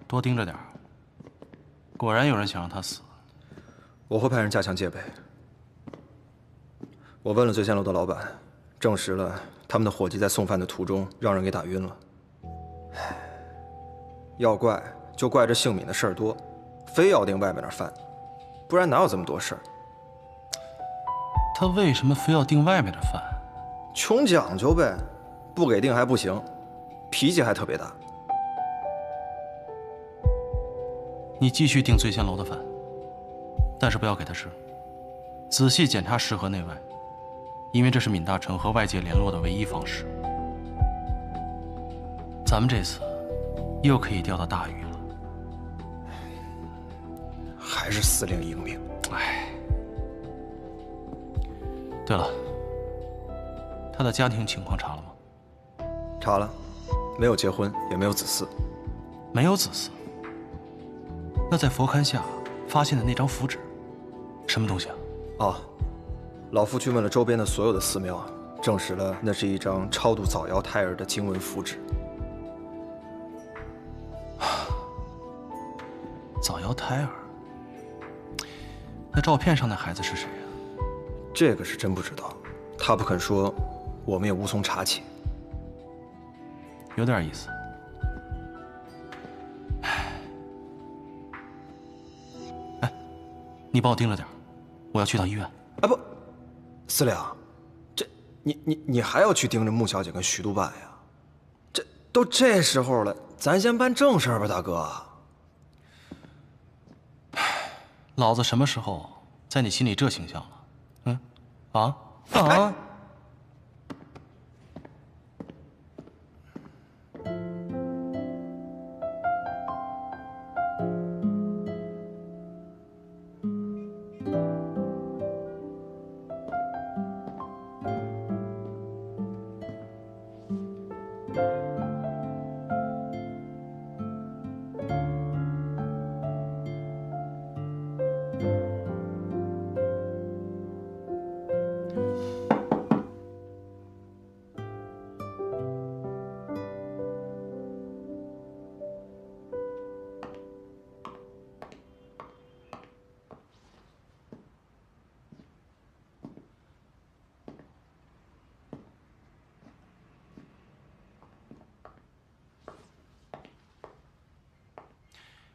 多盯着点儿。果然有人想让他死。我会派人加强戒备。我问了醉仙楼的老板，证实了他们的伙计在送饭的途中让人给打晕了。唉，要怪就怪这姓闵的事儿多，非要订外面的饭，不然哪有这么多事儿？他为什么非要订外面的饭？穷讲究呗，不给订还不行，脾气还特别大。你继续订醉仙楼的饭，但是不要给他吃，仔细检查食盒内外，因为这是闵大成和外界联络的唯一方式。咱们这次又可以钓到大鱼了。还是司令英明。哎，对了，他的家庭情况查了吗？查了，没有结婚，也没有子嗣。没有子嗣。那在佛龛下发现的那张符纸，什么东西啊？哦，老夫去问了周边的所有的寺庙，证实了那是一张超度早夭胎儿的经文符纸。早夭胎儿？那照片上的孩子是谁啊？这个是真不知道，他不肯说，我们也无从查起。有点意思。哎，你帮我盯着点，我要去趟医院。啊不，司令，这你还要去盯着穆小姐跟徐督办呀？这都这时候了，咱先办正事儿吧，大哥。老子什么时候在你心里这形象了？嗯，啊！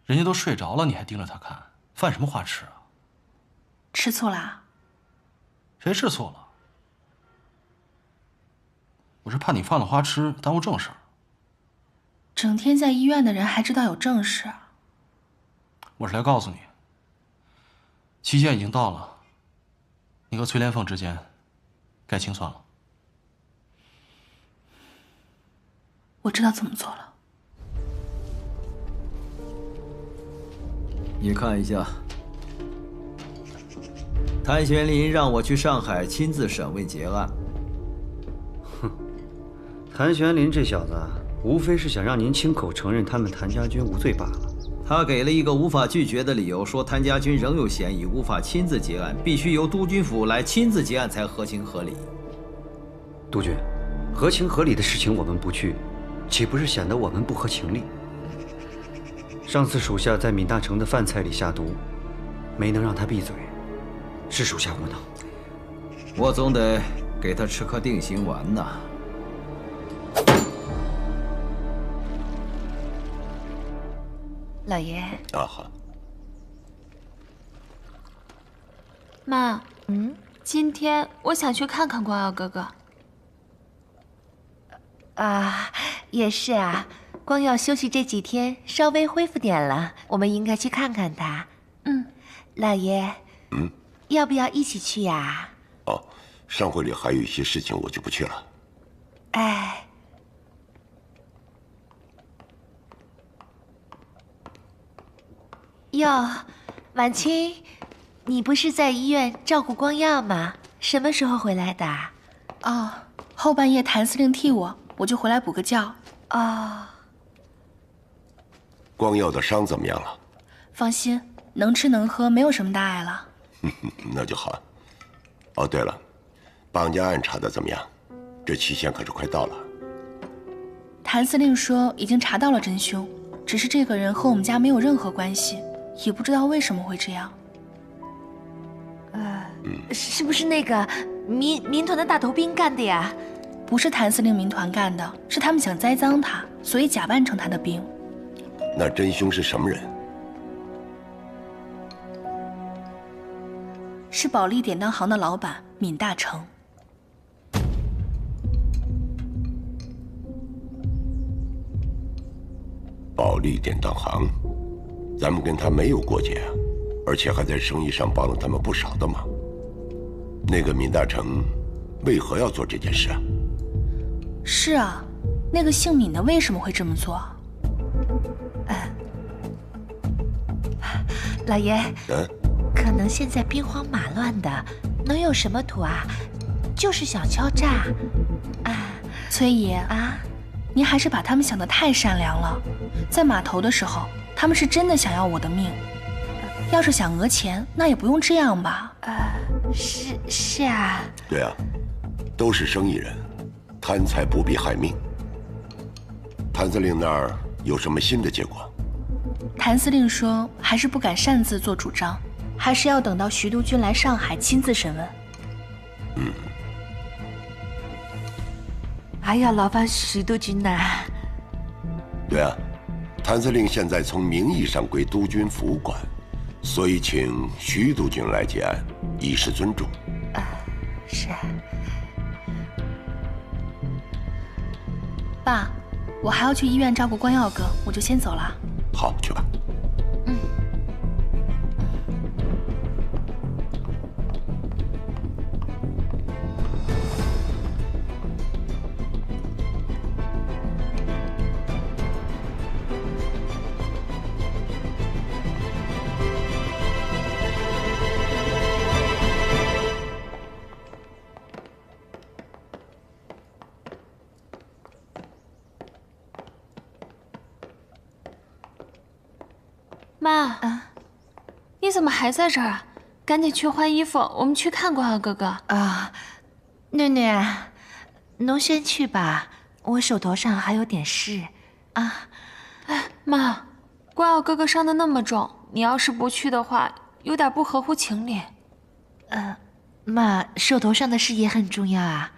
人家都睡着了，你还盯着他看，犯什么花痴啊？吃醋啦？谁吃醋了？我是怕你犯了花痴，耽误正事儿。整天在医院的人还知道有正事？我是来告诉你，期限已经到了，你和崔莲凤之间该清算了。我知道怎么做了。你看一下，谭玄林让我去上海亲自审问结案。哼，谭玄林这小子，无非是想让您亲口承认他们谭家军无罪罢了。他给了一个无法拒绝的理由，说谭家军仍有嫌疑，无法亲自结案，必须由督军府来亲自结案才合情合理。督军，合情合理的事情我们不去，岂不是显得我们不合情理？上次属下在闵大成的饭菜里下毒，没能让他闭嘴，是属下无能。我总得给他吃颗定心丸呐。老爷。啊好。妈，今天我想去看看光耀哥哥。啊，也是啊。光耀休息这几天稍微恢复点了，我们应该去看看他。老爷，要不要一起去呀？哦，上会里还有一些事情，我就不去了。哎，哟，婉清，你不是在医院照顾光耀吗？什么时候回来的？哦，后半夜谭司令替我就回来补个觉。哦。光耀的伤怎么样了？放心，能吃能喝，没有什么大碍了。那就好。哦，对了，绑架案查的怎么样？这期限可是快到了。谭司令说已经查到了真凶，只是这个人和我们家没有任何关系，也不知道为什么会这样。是不是那个民团的大头兵干的呀？不是谭司令民团干的，是他们想栽赃他，所以假扮成他的兵。那真凶是什么人？是保利典当行的老板闵大成。保利典当行，咱们跟他没有过节啊，而且还在生意上帮了他们不少的忙。那个闵大成为何要做这件事啊？是啊，那个姓闵的为什么会这么做？老爷，可能现在兵荒马乱的，能有什么图啊？就是想敲诈。崔爷啊，您还是把他们想得太善良了。在码头的时候，他们是真的想要我的命。要是想讹钱，那也不用这样吧？是啊。对啊，都是生意人，贪财不必害命。谭司令那儿有什么新的结果？谭司令说，还是不敢擅自做主张，还是要等到徐督军来上海亲自审问。还要劳烦徐督军呐。对啊，谭司令现在从名义上归督军府管，所以请徐督军来结案，以示尊重。是。爸，我还要去医院照顾光耀哥，我就先走了。好，去吧。妈，你怎么还在这儿啊？赶紧去换衣服，我们去看光耀哥哥。囡囡，侬先去吧，我手头上还有点事。妈，光耀哥哥伤得那么重，你要是不去的话，有点不合乎情理。妈，手头上的事也很重要啊。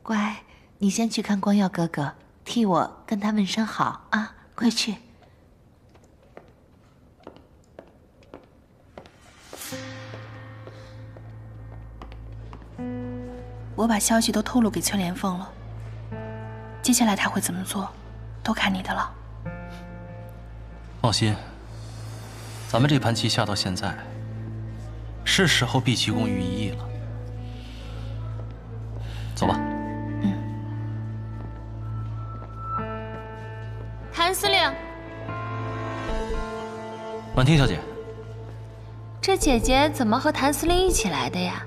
乖，你先去看光耀哥哥，替我跟他问声好啊，快去。我把消息都透露给崔莲凤了，接下来他会怎么做，都看你的了。放心，咱们这盘棋下到现在，是时候毕其功于一役了。走吧。谭司令，婉婷小姐，这姐姐怎么和谭司令一起来的呀？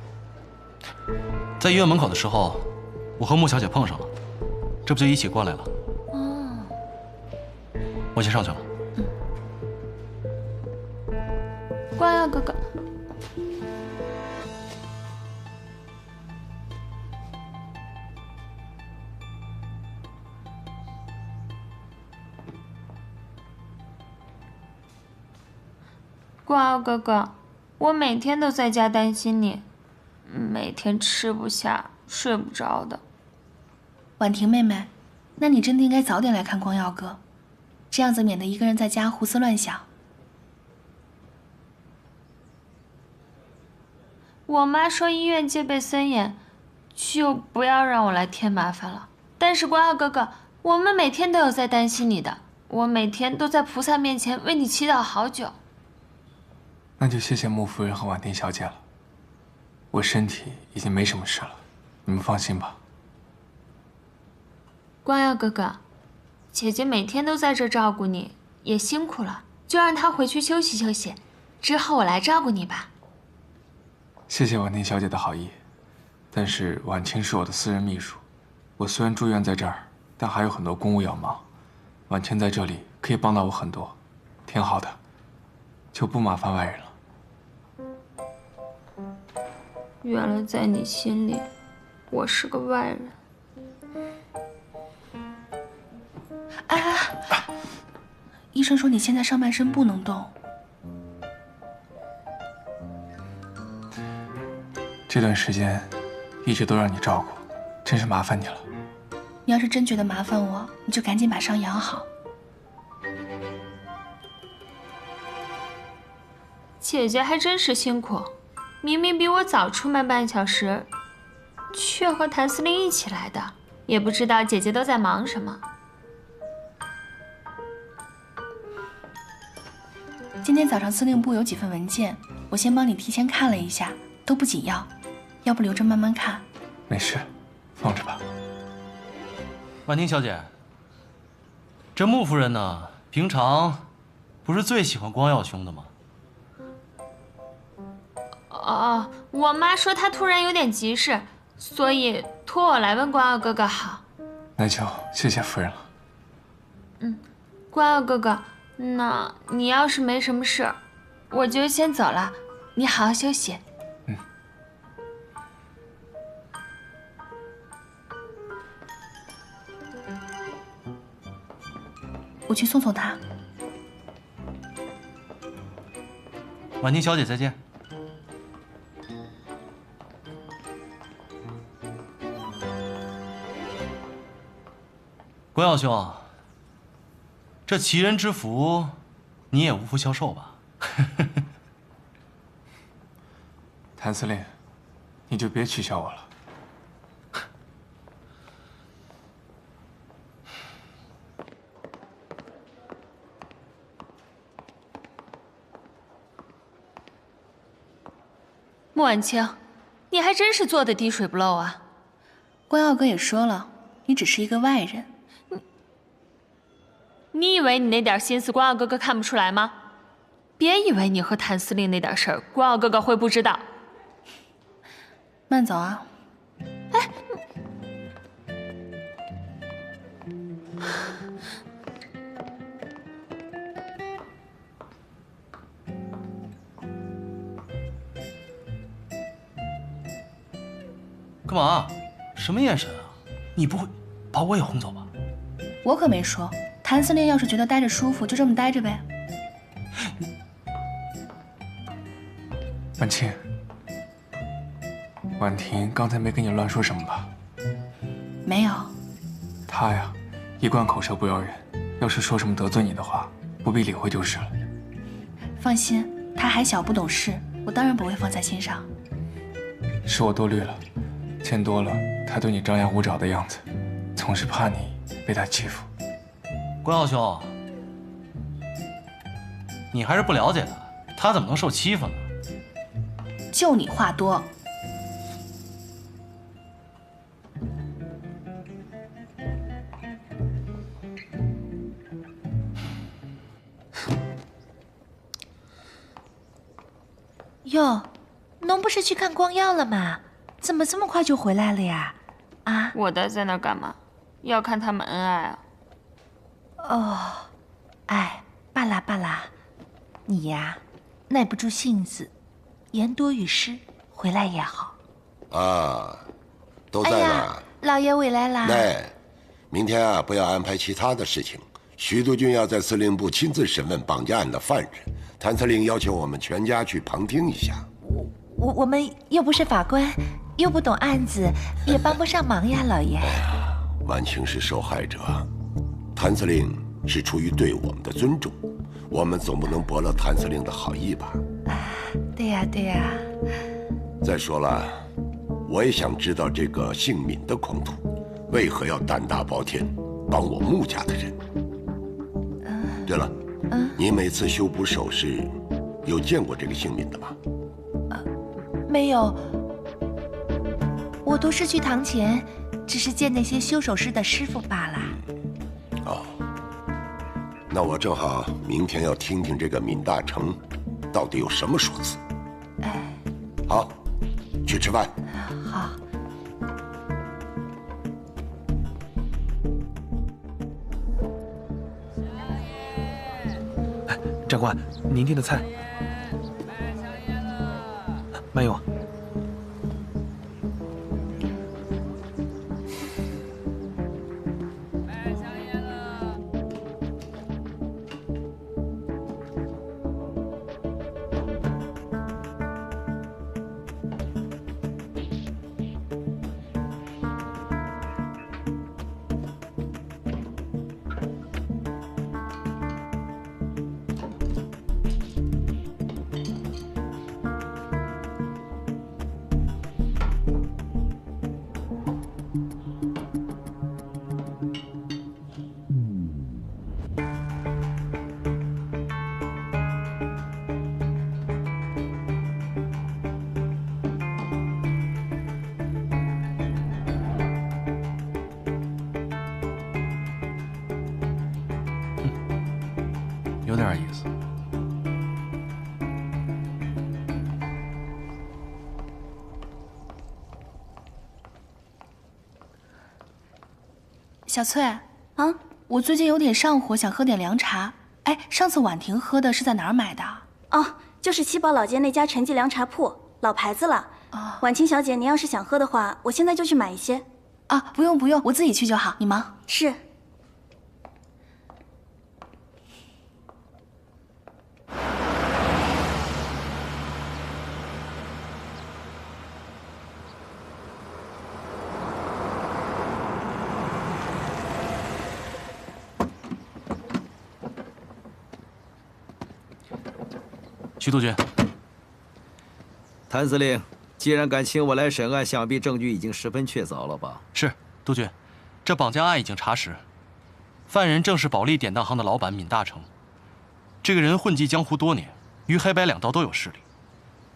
在医院门口的时候，我和穆小姐碰上了，这不就一起过来了？我先上去了。光耀哥哥，光耀哥哥，我每天都在家担心你。每天吃不下、睡不着的。婉婷妹妹，那你真的应该早点来看光耀哥，这样子免得一个人在家胡思乱想。我妈说医院戒备森严，就不要让我来添麻烦了。但是光耀哥哥，我们每天都有在担心你的，我每天都在菩萨面前为你祈祷好久。那就谢谢穆夫人和婉婷小姐了。我身体已经没什么事了，你们放心吧。光耀哥哥，姐姐每天都在这照顾你，也辛苦了，就让她回去休息休息，之后我来照顾你吧。谢谢婉婷小姐的好意，但是婉清是我的私人秘书，我虽然住院在这儿，但还有很多公务要忙。婉清在这里可以帮到我很多，挺好的，就不麻烦外人了。原来在你心里，我是个外人。医生说你现在上半身不能动。这段时间一直都让你照顾，真是麻烦你了。你要是真觉得麻烦我，你就赶紧把伤养好。姐姐还真是辛苦，明明比我早出门半小时，却和谭司令一起来的，也不知道姐姐都在忙什么。今天早上司令部有几份文件，我先帮你提前看了一下，都不紧要，要不留着慢慢看。没事，放着吧。婉婷小姐，这穆夫人呢，平常不是最喜欢光耀兄的吗？哦，我妈说她突然有点急事，所以托我来问光耀哥哥好。那就谢谢夫人了。光耀哥哥，那你要是没什么事，我就先走了，你好好休息。我去送送他。婉婷小姐再见。光耀兄，这奇人之福，你也无福消受吧？谭司令，你就别取笑我了。穆婉清，你还真是做的滴水不漏啊！光耀哥也说了，你只是一个外人。你以为你那点心思，光耀哥哥看不出来吗？别以为你和谭司令那点事儿，光耀哥哥会不知道。慢走啊！哎，干嘛？什么眼神啊？你不会把我也轰走吧？我可没说。谭司令要是觉得待着舒服，就这么待着呗。婉清，婉婷刚才没跟你乱说什么吧？没有。她呀，一贯口舌不饶人，要是说什么得罪你的话，不必理会就是了。放心，他还小不懂事，我当然不会放在心上。是我多虑了，见多了他对你张牙舞爪的样子，总是怕你被他欺负。光耀兄，你还是不了解他，他怎么能受欺负呢？就你话多。哟，侬不是去看光耀了吗？怎么这么快就回来了呀？啊？我待在那儿干嘛？要看他们恩爱啊？哦，哎，罢啦罢啦，你呀，耐不住性子，言多语失，回来也好。啊，都在呢。哎呀，老爷回来啦。对，明天啊，不要安排其他的事情。徐督军要在司令部亲自审问绑架案的犯人，谭司令要求我们全家去旁听一下。我们又不是法官，又不懂案子，也帮不上忙呀，老爷。婉清是受害者，谭司令是出于对我们的尊重，我们总不能驳了谭司令的好意吧？对呀，对呀。再说了，我也想知道这个姓闵的狂徒为何要胆大包天，帮我穆家的人。对了，你每次修补首饰，有见过这个姓闵的吗？没有，我都是去堂前，只是见那些修首饰的师傅罢了。哦，那我正好明天要听听这个闵大成到底有什么说辞。哎，好，去吃饭。好。长官，您订的菜。慢用。有点意思。小翠，啊，我最近有点上火，想喝点凉茶。哎，上次婉婷喝的是在哪儿买的？哦，就是七宝老街那家陈记凉茶铺，老牌子了。婉清小姐，您要是想喝的话，我现在就去买一些。啊，不用不用，我自己去就好，你忙。是。徐督军，谭司令，既然敢请我来审案，想必证据已经十分确凿了吧？是，督军，这绑架案已经查实，犯人正是保利典当行的老板闵大成。这个人混迹江湖多年，与黑白两道都有势力。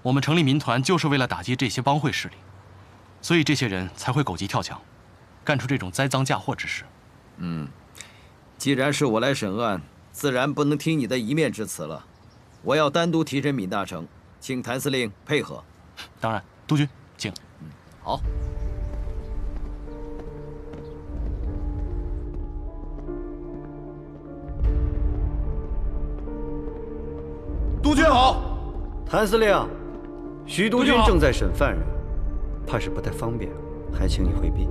我们成立民团就是为了打击这些帮会势力，所以这些人才会狗急跳墙，干出这种栽赃嫁祸之事。既然是我来审案，自然不能听你的一面之词了。我要单独提审闵大成，请谭司令配合。当然，督军，请。好。督军好。谭司令，徐督军正在审犯人，怕是不太方便，还请你回避。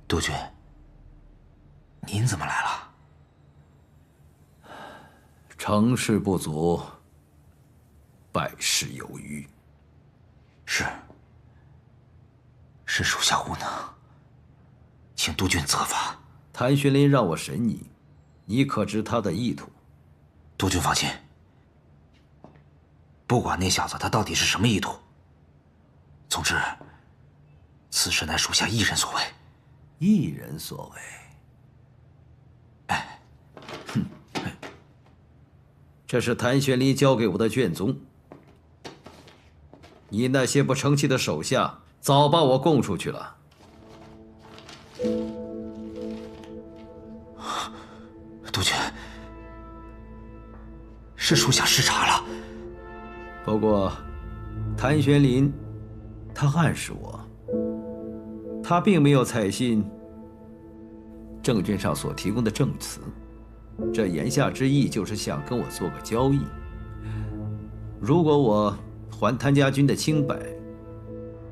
督军，您怎么来了？成事不足，败事有余。是属下无能，请督军责罚。谭玄林让我审你，你可知他的意图？督军放心，不管那小子他到底是什么意图，总之，此事乃属下一人所为。一人所为。这是谭玄林交给我的卷宗。你那些不成器的手下，早把我供出去了。督军，是属下失察了。不过，谭玄林，他暗示我，他并没有采信证卷上所提供的证词。这言下之意就是想跟我做个交易。如果我还谭家军的清白，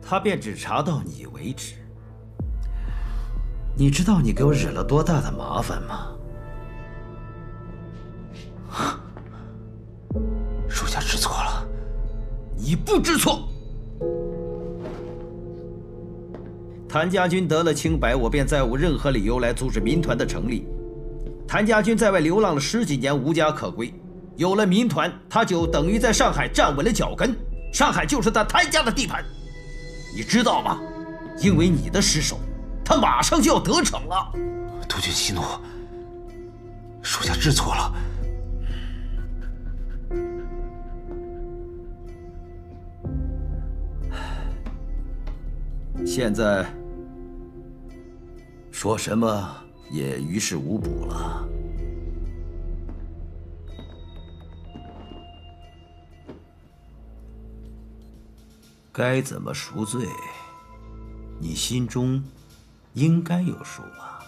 他便只查到你为止。你知道你给我惹了多大的麻烦吗？属下知错了。你不知错。谭家军得了清白，我便再无任何理由来阻止民团的成立。谭家军在外流浪了10几年，无家可归。有了民团，他就等于在上海站稳了脚跟，上海就是他谭家的地盘，你知道吗？因为你的失手，他马上就要得逞了。督军息怒，属下知错了。现在说什么也于事无补了。该怎么赎罪，你心中应该有数吧？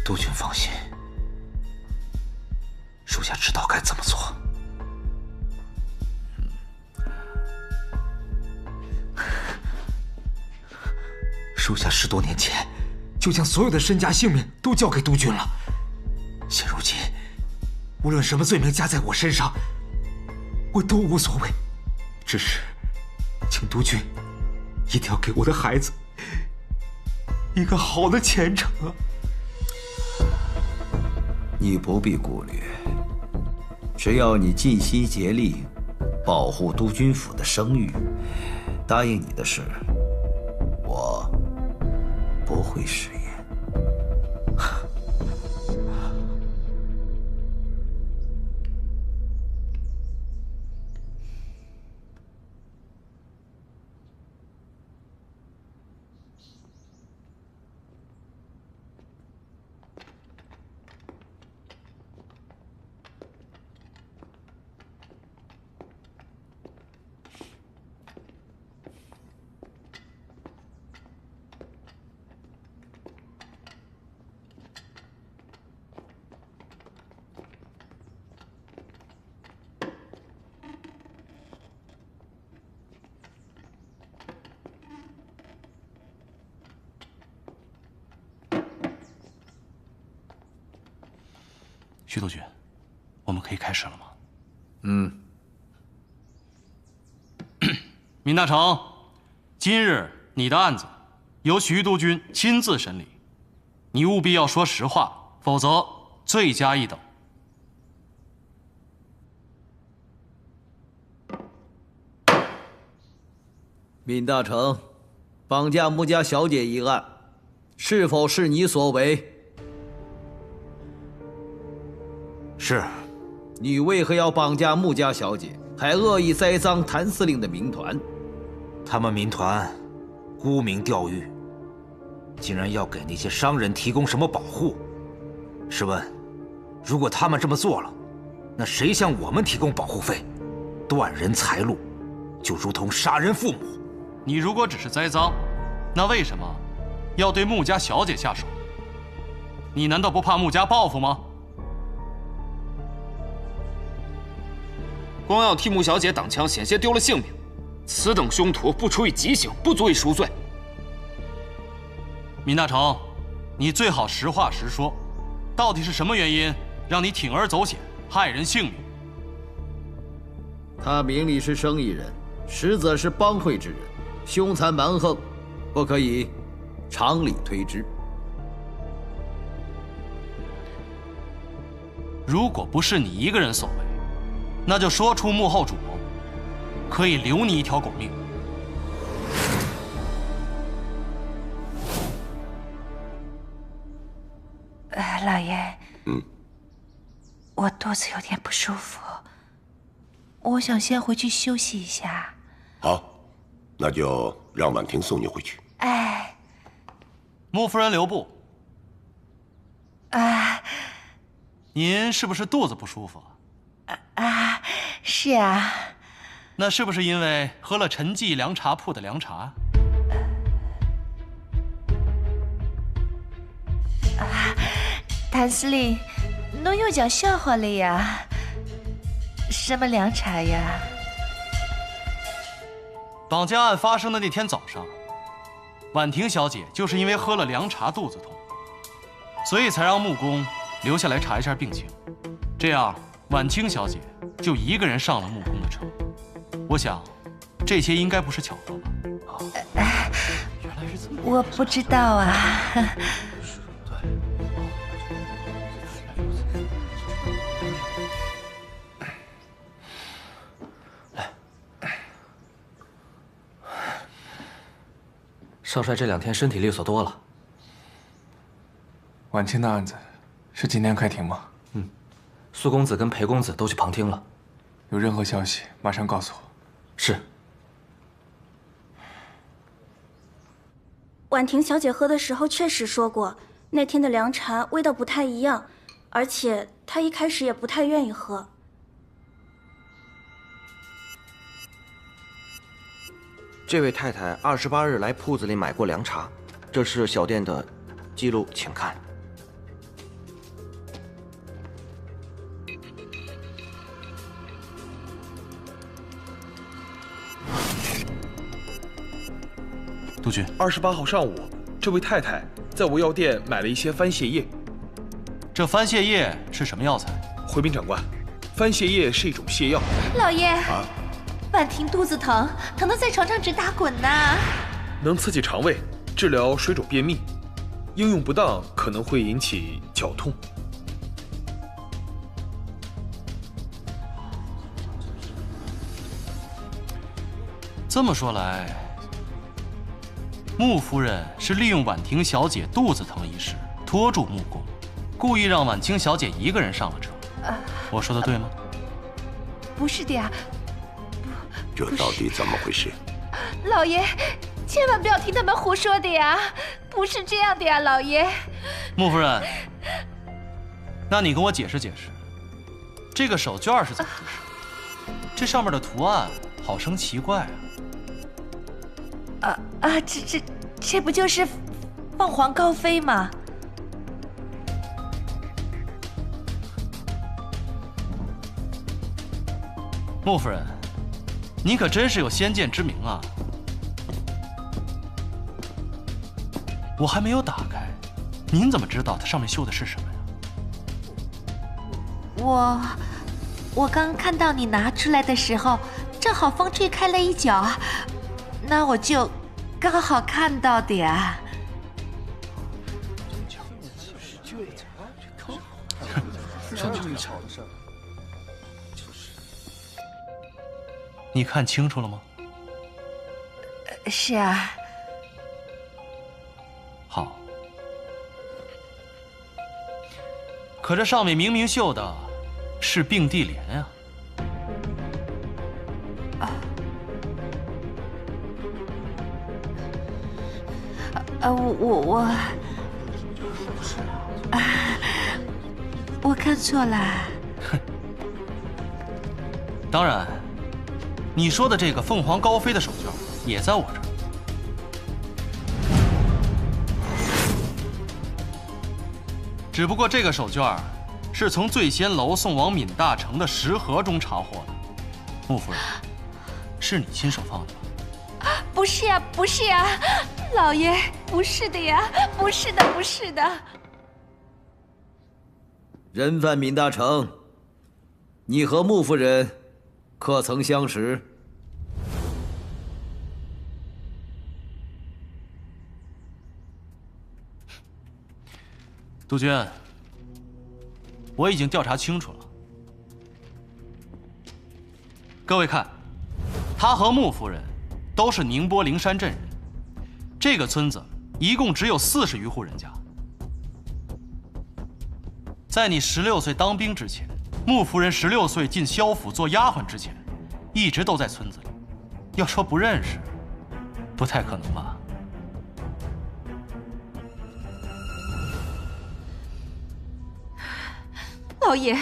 督军放心，属下知道该怎么做。属下10多年前就将所有的身家性命都交给督军了，现如今，无论什么罪名加在我身上，我都无所谓。只是，请督军一定要给我的孩子一个好的前程啊！你不必顾虑，只要你尽心竭力保护督军府的声誉，答应你的事，我不会食言。徐督军，我们可以开始了吗？闵大成，今日你的案子由徐督军亲自审理，你务必要说实话，否则罪加一等。闵大成，绑架穆家小姐一案，是否是你所为？是。你为何要绑架穆家小姐，还恶意栽赃谭司令的民团？他们民团沽名钓誉，竟然要给那些商人提供什么保护？试问，如果他们这么做了，那谁向我们提供保护费？断人财路，就如同杀人父母。你如果只是栽赃，那为什么要对穆家小姐下手？你难道不怕穆家报复吗？光要替穆小姐挡枪，险些丢了性命，此等凶徒不处以极刑，不足以赎罪。闵大成，你最好实话实说，到底是什么原因让你铤而走险，害人性命？他明里是生意人，实则是帮会之人，凶残蛮横，不可以常理推之。如果不是你一个人所为，那就说出幕后主谋，可以留你一条狗命。老爷，我肚子有点不舒服，我想先回去休息一下。好，那就让婉婷送你回去。哎，穆夫人留步。您是不是肚子不舒服？是啊。那是不是因为喝了陈记凉茶铺的凉茶？谭司令，侬又讲笑话了呀？什么凉茶呀？绑架案发生的那天早上，婉婷小姐就是因为喝了凉茶肚子痛，所以才让穆公留下来查一下病情。这样，婉清小姐就一个人上了穆公的车。我想，这些应该不是巧合吧？原来是这么……我不知道啊。少帅这2天身体利索多了。婉清的案子是今天开庭吗？苏公子跟裴公子都去旁听了。有任何消息马上告诉我。是。婉婷小姐喝的时候确实说过，那天的凉茶味道不太一样，而且她一开始也不太愿意喝。这位太太28日来铺子里买过凉茶，这是小店的记录，请看。督军，28号上午，这位太太在我药店买了一些番泻叶。这番泻叶是什么药材？回禀长官，番泻叶是一种泻药。老爷，婉婷肚子疼，疼得在床上直打滚呢。能刺激肠胃，治疗水肿便秘。应用不当可能会引起绞痛。这么说来，穆夫人是利用婉婷小姐肚子疼一事拖住穆公，故意让婉清小姐一个人上了车。我说的对吗？不是的呀。这到底怎么回事？老爷，千万不要听他们胡说的呀！不是这样的呀，老爷。穆夫人，那你跟我解释解释，这个手绢是怎么回事？这上面的图案好生奇怪啊！这不就是凤凰高飞吗？穆夫人，你可真是有先见之明啊！我还没有打开，您怎么知道它上面绣的是什么呀？我刚看到你拿出来的时候，正好风吹开了一角，那我就刚好看到的呀。你看清楚了吗？是啊。好。可这上面明明绣的是并蒂莲啊！我看错了。当然，你说的这个凤凰高飞的手绢也在我这儿。只不过这个手绢是从醉仙楼送往闵大成的食盒中查获的。穆夫人，是你亲手放的吧？不是呀，不是呀，老爷，不是的呀，不是的，不是的。人犯闵大成，你和穆夫人可曾相识？杜鹃，我已经调查清楚了。各位看，他和穆夫人都是宁波灵山镇人。这个村子一共只有40余户人家。在你16岁当兵之前，穆夫人16岁进萧府做丫鬟之前，一直都在村子里。要说不认识，不太可能吧？老爷，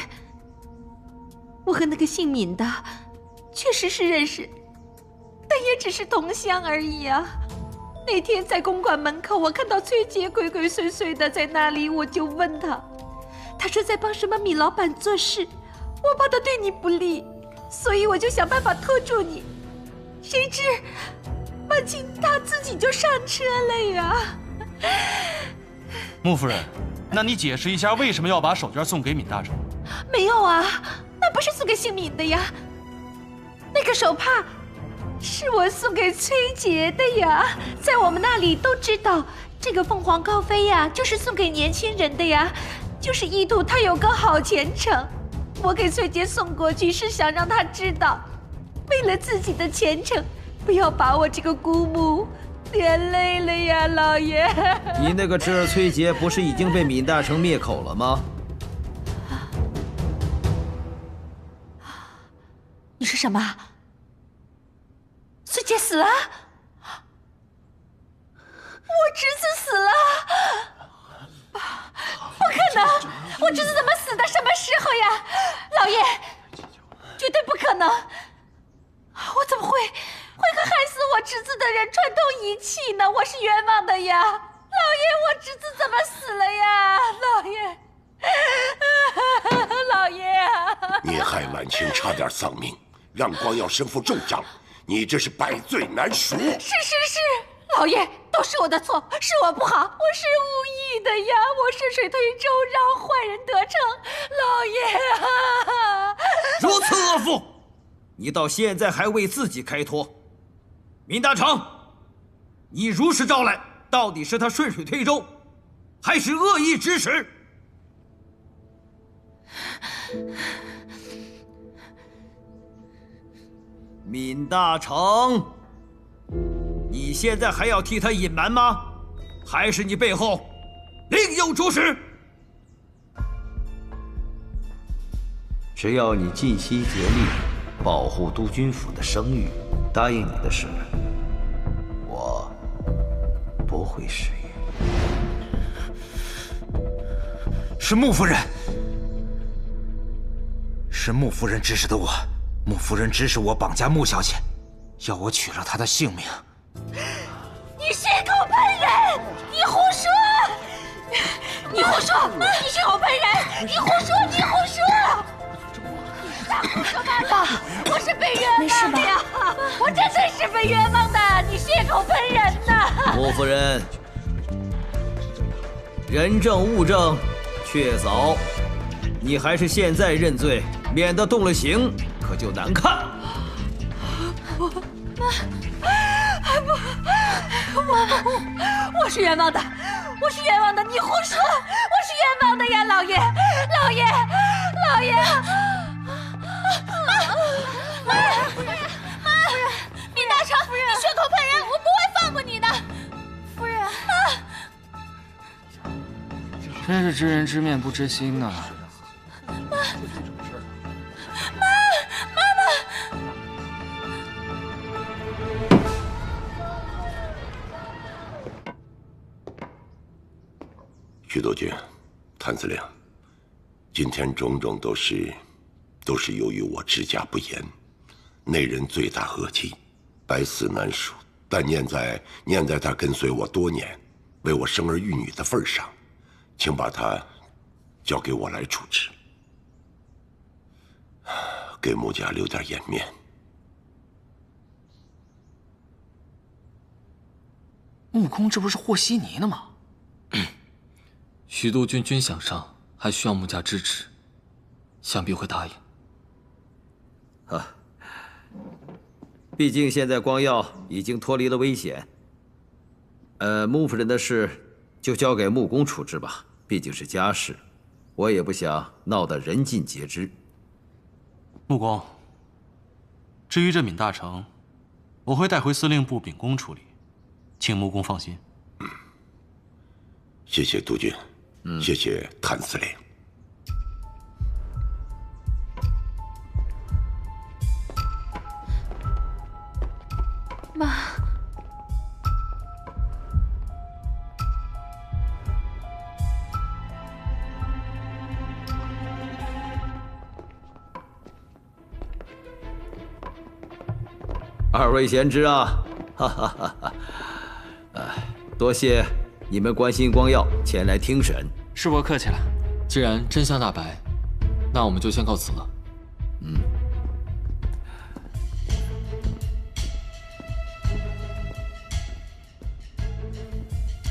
我和那个姓闵的确实是认识，但也只是同乡而已啊。那天在公馆门口，我看到崔杰鬼鬼祟祟的在那里，我就问他，他说在帮什么闵老板做事，我怕他对你不利，所以我就想办法拖住你。谁知万青他自己就上车了呀。穆夫人，那你解释一下为什么要把手绢送给闵大成？没有啊，那不是送给姓闵的呀，那个手帕是我送给崔杰的呀。在我们那里都知道，这个凤凰高飞呀，就是送给年轻人的呀，就是意图他有个好前程。我给崔杰送过去，是想让他知道，为了自己的前程，不要把我这个姑母连累了呀，老爷。你那个侄儿崔杰不是已经被闵大成灭口了吗？你说什么？崔杰死了？我侄子死了？不可能！我侄子怎么死的？什么时候呀？老爷，绝对不可能！我怎么会和害死我侄子的人串通一气呢？我是冤枉的呀！老爷，我侄子怎么死了呀？老爷，老爷啊！你害婉清差点丧命，让光耀身负重伤，你这是百罪难赎。是，老爷。都是我的错，是我不好，我是无意的呀！我顺水推舟，让坏人得逞，老爷啊！如此恶妇，你到现在还为自己开脱。闵大成，你如实招来，到底是他顺水推舟，还是恶意指使？闵大成，你现在还要替他隐瞒吗？还是你背后另有主使？只要你尽心竭力保护督军府的声誉，答应你的事，我不会食言。是穆夫人，是穆夫人指使的我。穆夫人指使我绑架穆小姐，要我取了她的性命。你血口喷人！你胡说！你胡说！你血口喷人！你胡说！你胡说！爸，我是被冤枉的呀！我真的是被冤枉的！你血口喷人呐！穆夫人，人证物证确凿，你还是现在认罪，免得动了刑，可就难看。我是冤枉的，我是冤枉的！你胡说！我是冤枉的呀，老爷，老爷，老爷！夫人，闵大成，你血口喷人，我不会放过你的。夫人，真是知人知面不知心呐！徐督军，谭司令，今天种种都是由于我治家不严，内人罪大恶极，百死难赎。但念在他跟随我多年，为我生儿育女的份上，请把他交给我来处置，给穆家留点颜面。穆公这不是和稀泥呢吗？徐督军军饷上还需要穆家支持，想必会答应。啊，毕竟现在光耀已经脱离了危险。穆夫人的事就交给穆公处置吧，毕竟是家事，我也不想闹得人尽皆知。穆公，至于这闵大成，我会带回司令部秉公处理，请穆公放心。谢谢督军，谢谢谭司令。妈，二位贤侄啊，哈哈哈哈！多谢你们关心光耀前来听审。是我客气了。既然真相大白，那我们就先告辞了。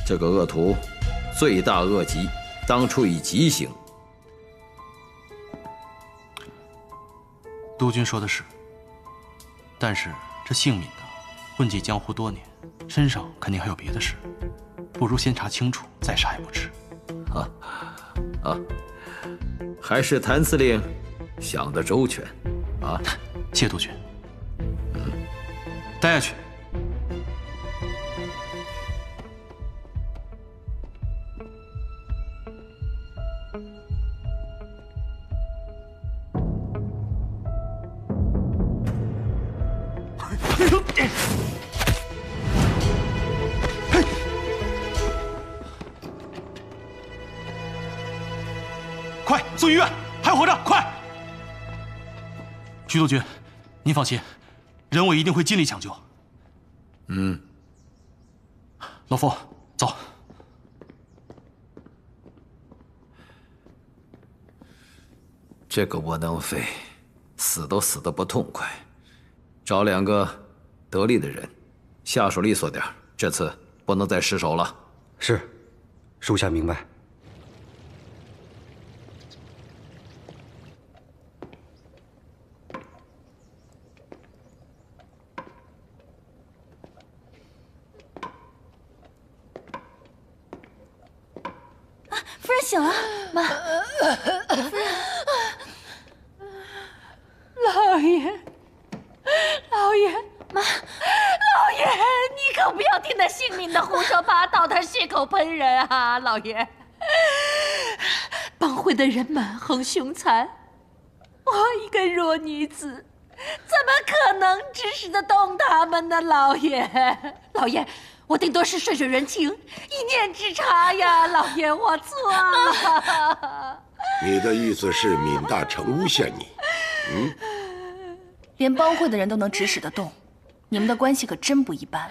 这个恶徒罪大恶极，当处以极刑。督军说的是，但是这姓闵的混迹江湖多年，身上肯定还有别的事，不如先查清楚，再杀也不迟。还是谭司令想得周全啊！谢督军。带下去。快送医院，还活着，快！徐督军，您放心，人我一定会尽力抢救。老夫，走。这个窝囊废，死都死得不痛快，找2个得力的人，下手利索点，这次不能再失手了。是，属下明白。夫人醒了，妈。老爷，老爷，妈，老爷，你可不要听那姓闵的胡说八道，他血口喷人啊！老爷，帮会的人们很凶残，我一个弱女子，怎么可能指使得动他们呢？老爷，老爷。我顶多是顺水人情，一念之差呀，老爷，我错了。你的意思是闵大成诬陷你？连帮会的人都能指使得动，你们的关系可真不一般。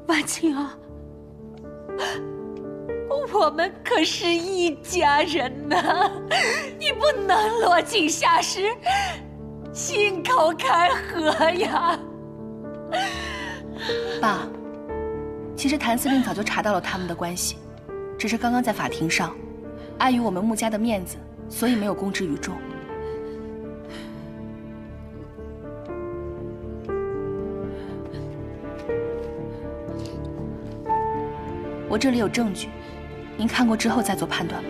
婉清啊，我们可是一家人呐，你不能落井下石，信口开河呀。爸，其实谭司令早就查到了他们的关系，只是刚刚在法庭上，碍于我们穆家的面子，所以没有公之于众。我这里有证据，您看过之后再做判断吧。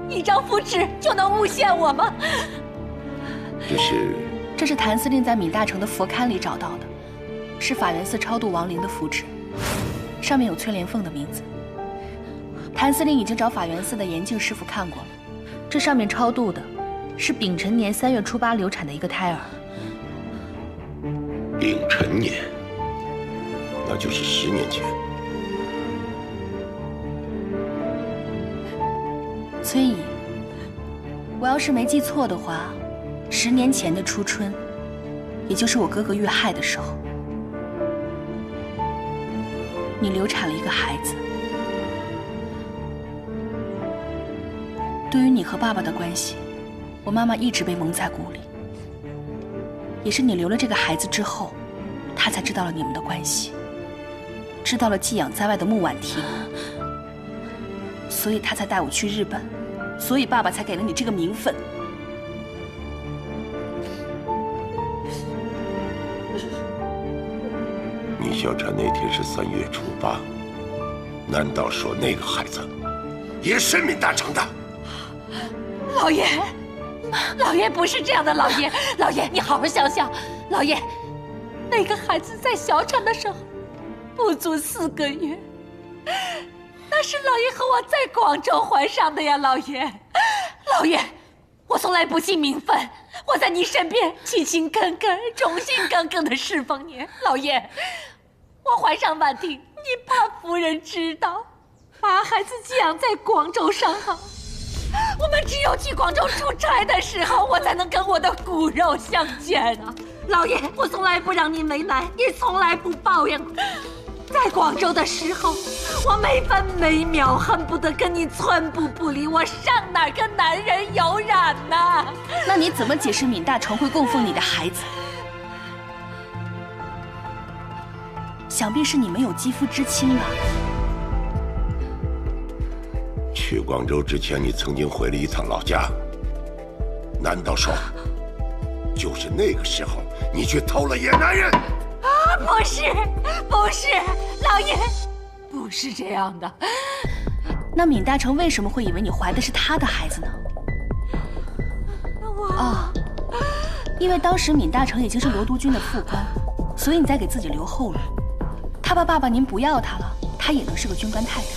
一张符纸就能诬陷我吗？这是谭司令在闵大成的佛龛里找到的，是法源寺超度亡灵的符纸，上面有崔莲凤的名字。谭司令已经找法源寺的严净师傅看过了，这上面超度的是丙辰年3月初8流产的一个胎儿。丙辰年，那就是10年前。崔姨，我要是没记错的话，10年前的初春，也就是我哥哥遇害的时候，你流产了一个孩子。对于你和爸爸的关系，我妈妈一直被蒙在鼓里。也是你留了这个孩子之后，她才知道了你们的关系，知道了寄养在外的穆婉婷，所以她才带我去日本，所以爸爸才给了你这个名分。你小产那天是3月初8，难道说那个孩子也是闵大成的？老爷，老爷不是这样的，老爷，老爷，你好好想想，老爷，那个孩子在小产的时候不足4个月，那是老爷和我在广州怀上的呀，老爷，老爷，我从来不计名分，我在你身边勤勤恳恳、忠心耿耿地侍奉你，老爷，我怀上婉婷，你怕夫人知道，把孩子寄养在广州上好。我们只有去广州出差的时候，我才能跟我的骨肉相见啊！老爷，我从来不让你为难，也从来不抱怨。在广州的时候，我每分每秒恨不得跟你寸步不离，我上哪儿跟男人有染呢？那你怎么解释闵大成会供奉你的孩子？想必是你们有肌肤之亲吧？去广州之前，你曾经回了一趟老家，难道说，就是那个时候你去偷了野男人？啊，不是，不是，老爷，不是这样的。那闵大成为什么会以为你怀的是他的孩子呢？哦，因为当时闵大成已经是刘督军的副官，所以你在给自己留后路。他怕爸爸您不要他了，他也能是个军官太太。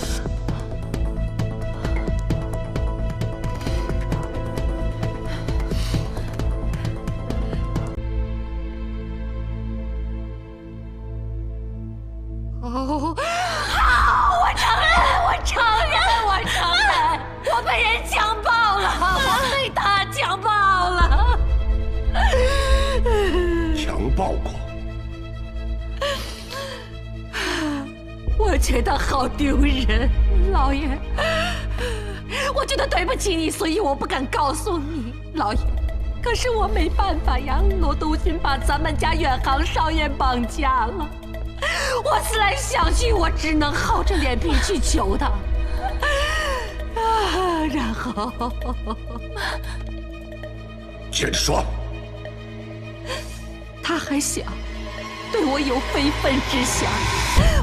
好，我承认，我承认，我承认，我被人强暴了，我被他强暴了。强暴过？我觉得好丢人，老爷。我觉得对不起你，所以我不敢告诉你，老爷。可是我没办法呀，罗东勋把咱们家远航少爷绑架了。我思来想去，我只能厚着脸皮去求他。然后，接着说。他还想对我有非分之想，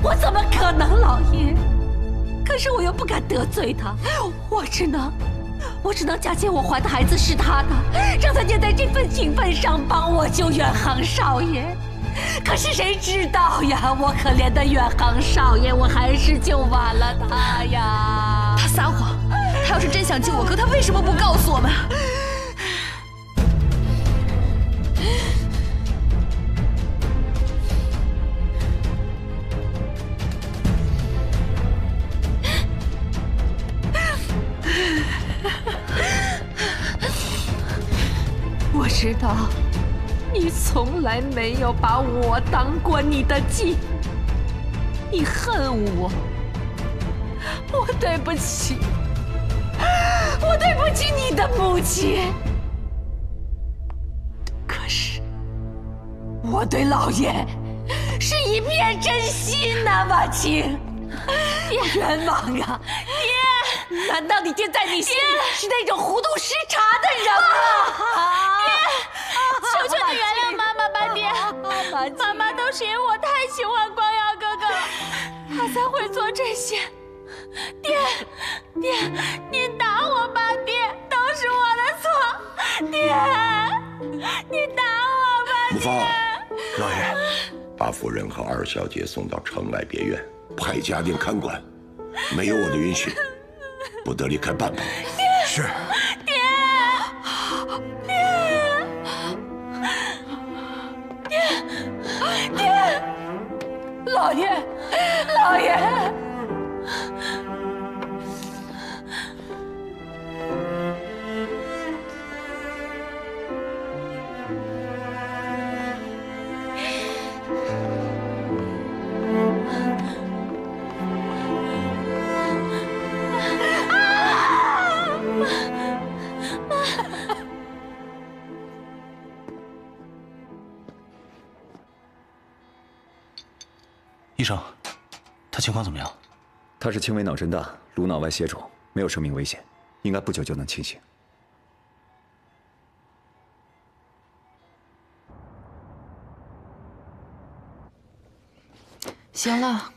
我怎么可能，老爷？可是我又不敢得罪他，我只能假借我怀的孩子是他的，让他念在这份情分上帮我救远航少爷。可是谁知道呀，我可怜的远航少爷，我还是救晚了他呀。他撒谎，他要是真想救我，可他为什么不告诉我们？我知道，你从来没有把我当过你的亲，你恨我，我对不起，我对不起你的母亲。可是，我对老爷是一片真心呐，马青，我冤枉啊！爹，难道你爹在你心里是那种糊涂失察的人吗？求求你原谅妈妈吧，爹！妈妈都是因为我太喜欢光耀哥哥了，她才会做这些。爹，您打我吧，爹，都是我的错。爹，你打我吧，母芳，老爷，把夫人和二小姐送到城来别院，派家丁看管，没有我的允许，不得离开半步。是。老爷，老爷！医生，他情况怎么样？他是轻微脑震荡，颅脑外血肿，没有生命危险，应该不久就能清醒。行了，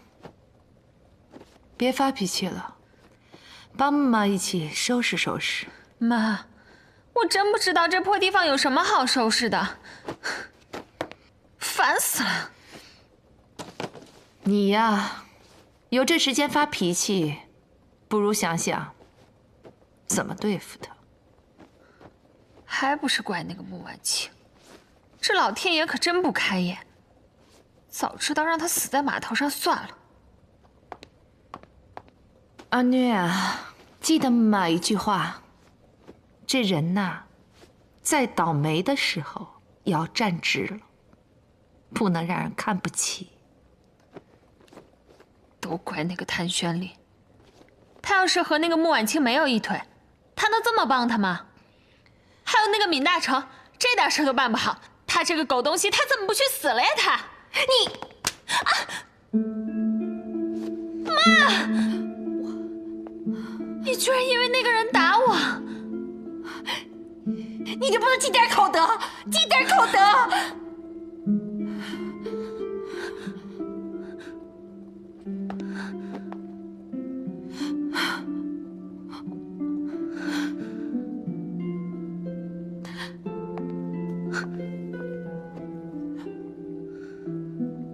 别发脾气了，帮妈妈一起收拾收拾。妈，我真不知道这破地方有什么好收拾的，烦死了。你呀，有这时间发脾气，不如想想怎么对付他。还不是怪那个穆婉清，这老天爷可真不开眼。早知道让他死在码头上算了。阿虐啊，记得妈妈一句话：这人呐，在倒霉的时候也要站直了，不能让人看不起。都怪那个谭玄林，他要是和那个穆婉清没有一腿，他能这么帮他吗？还有那个闵大成，这点事都办不好，他这个狗东西，他怎么不去死了呀？他，妈，你居然因为那个人打我，你就不能积点口德，积点口德！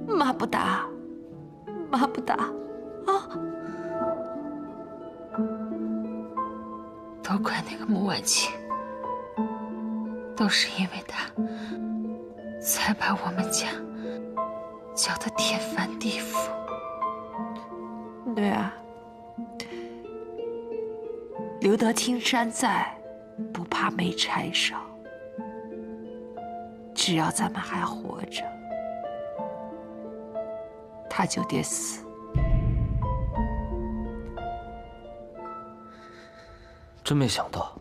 妈不打，妈不打，啊！都怪那个穆婉清，都是因为他，才把我们家搅得天翻地覆。对啊，留得青山在，不怕没柴烧。只要咱们还活着，他就得死。真没想到，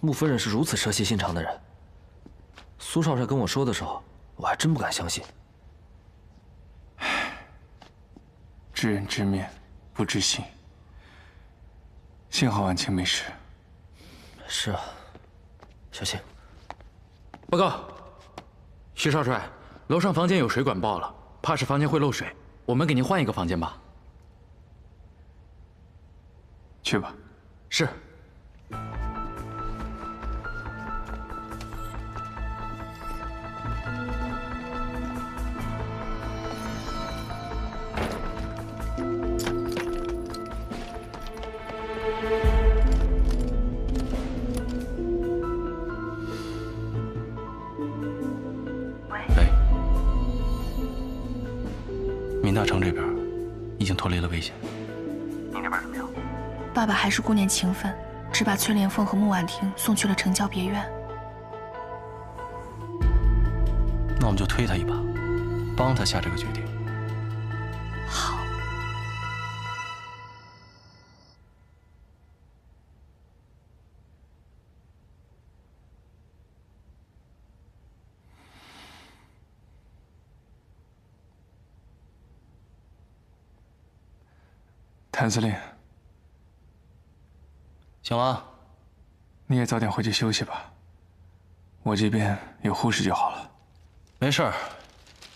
穆夫人是如此蛇蝎心肠的人。苏少帅跟我说的时候，我还真不敢相信。知人知面，不知心。幸好婉清没事。是啊，小心。报告，徐少帅，楼上房间有水管爆了，怕是房间会漏水，我们给您换一个房间吧。去吧。是。闵大成这边已经脱离了危险。你那边怎么样？爸爸还是顾念情分，只把崔莲凤和穆婉婷送去了城郊别院。那我们就推他一把，帮他下这个决定。好。谭司令，醒了，你也早点回去休息吧。我这边有护士就好了。没事儿，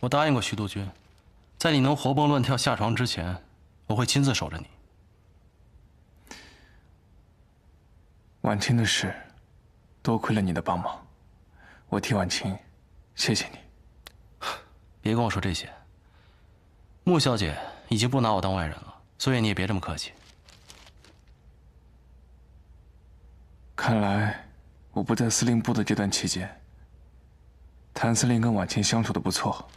我答应过徐督军，在你能活蹦乱跳下床之前，我会亲自守着你。婉清的事，多亏了你的帮忙，我替婉清谢谢你。别跟我说这些，穆小姐已经不拿我当外人了。所以你也别这么客气。看来我不在司令部的这段期间，谭司令跟婉清相处的不错。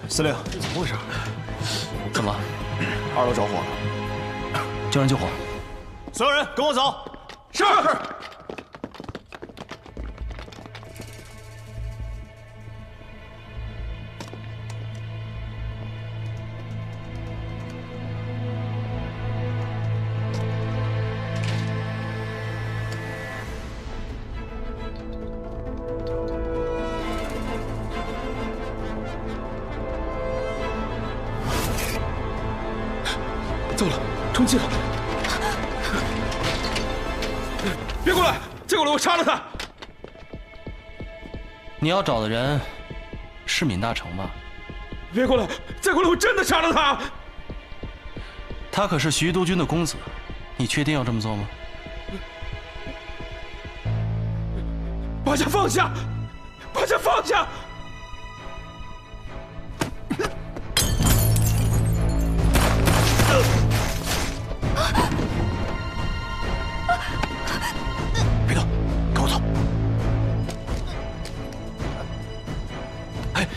司令，这怎么回事？怎么了？2楼着火了，叫人救火。所有人跟我走。是。糟了，充气了！别过来！再过来，我杀了他！你要找的人是闵大成吧？别过来！再过来，我真的杀了他！他可是徐督军的公子，你确定要这么做吗？把枪放下！把枪放下！别动，跟我走。哎，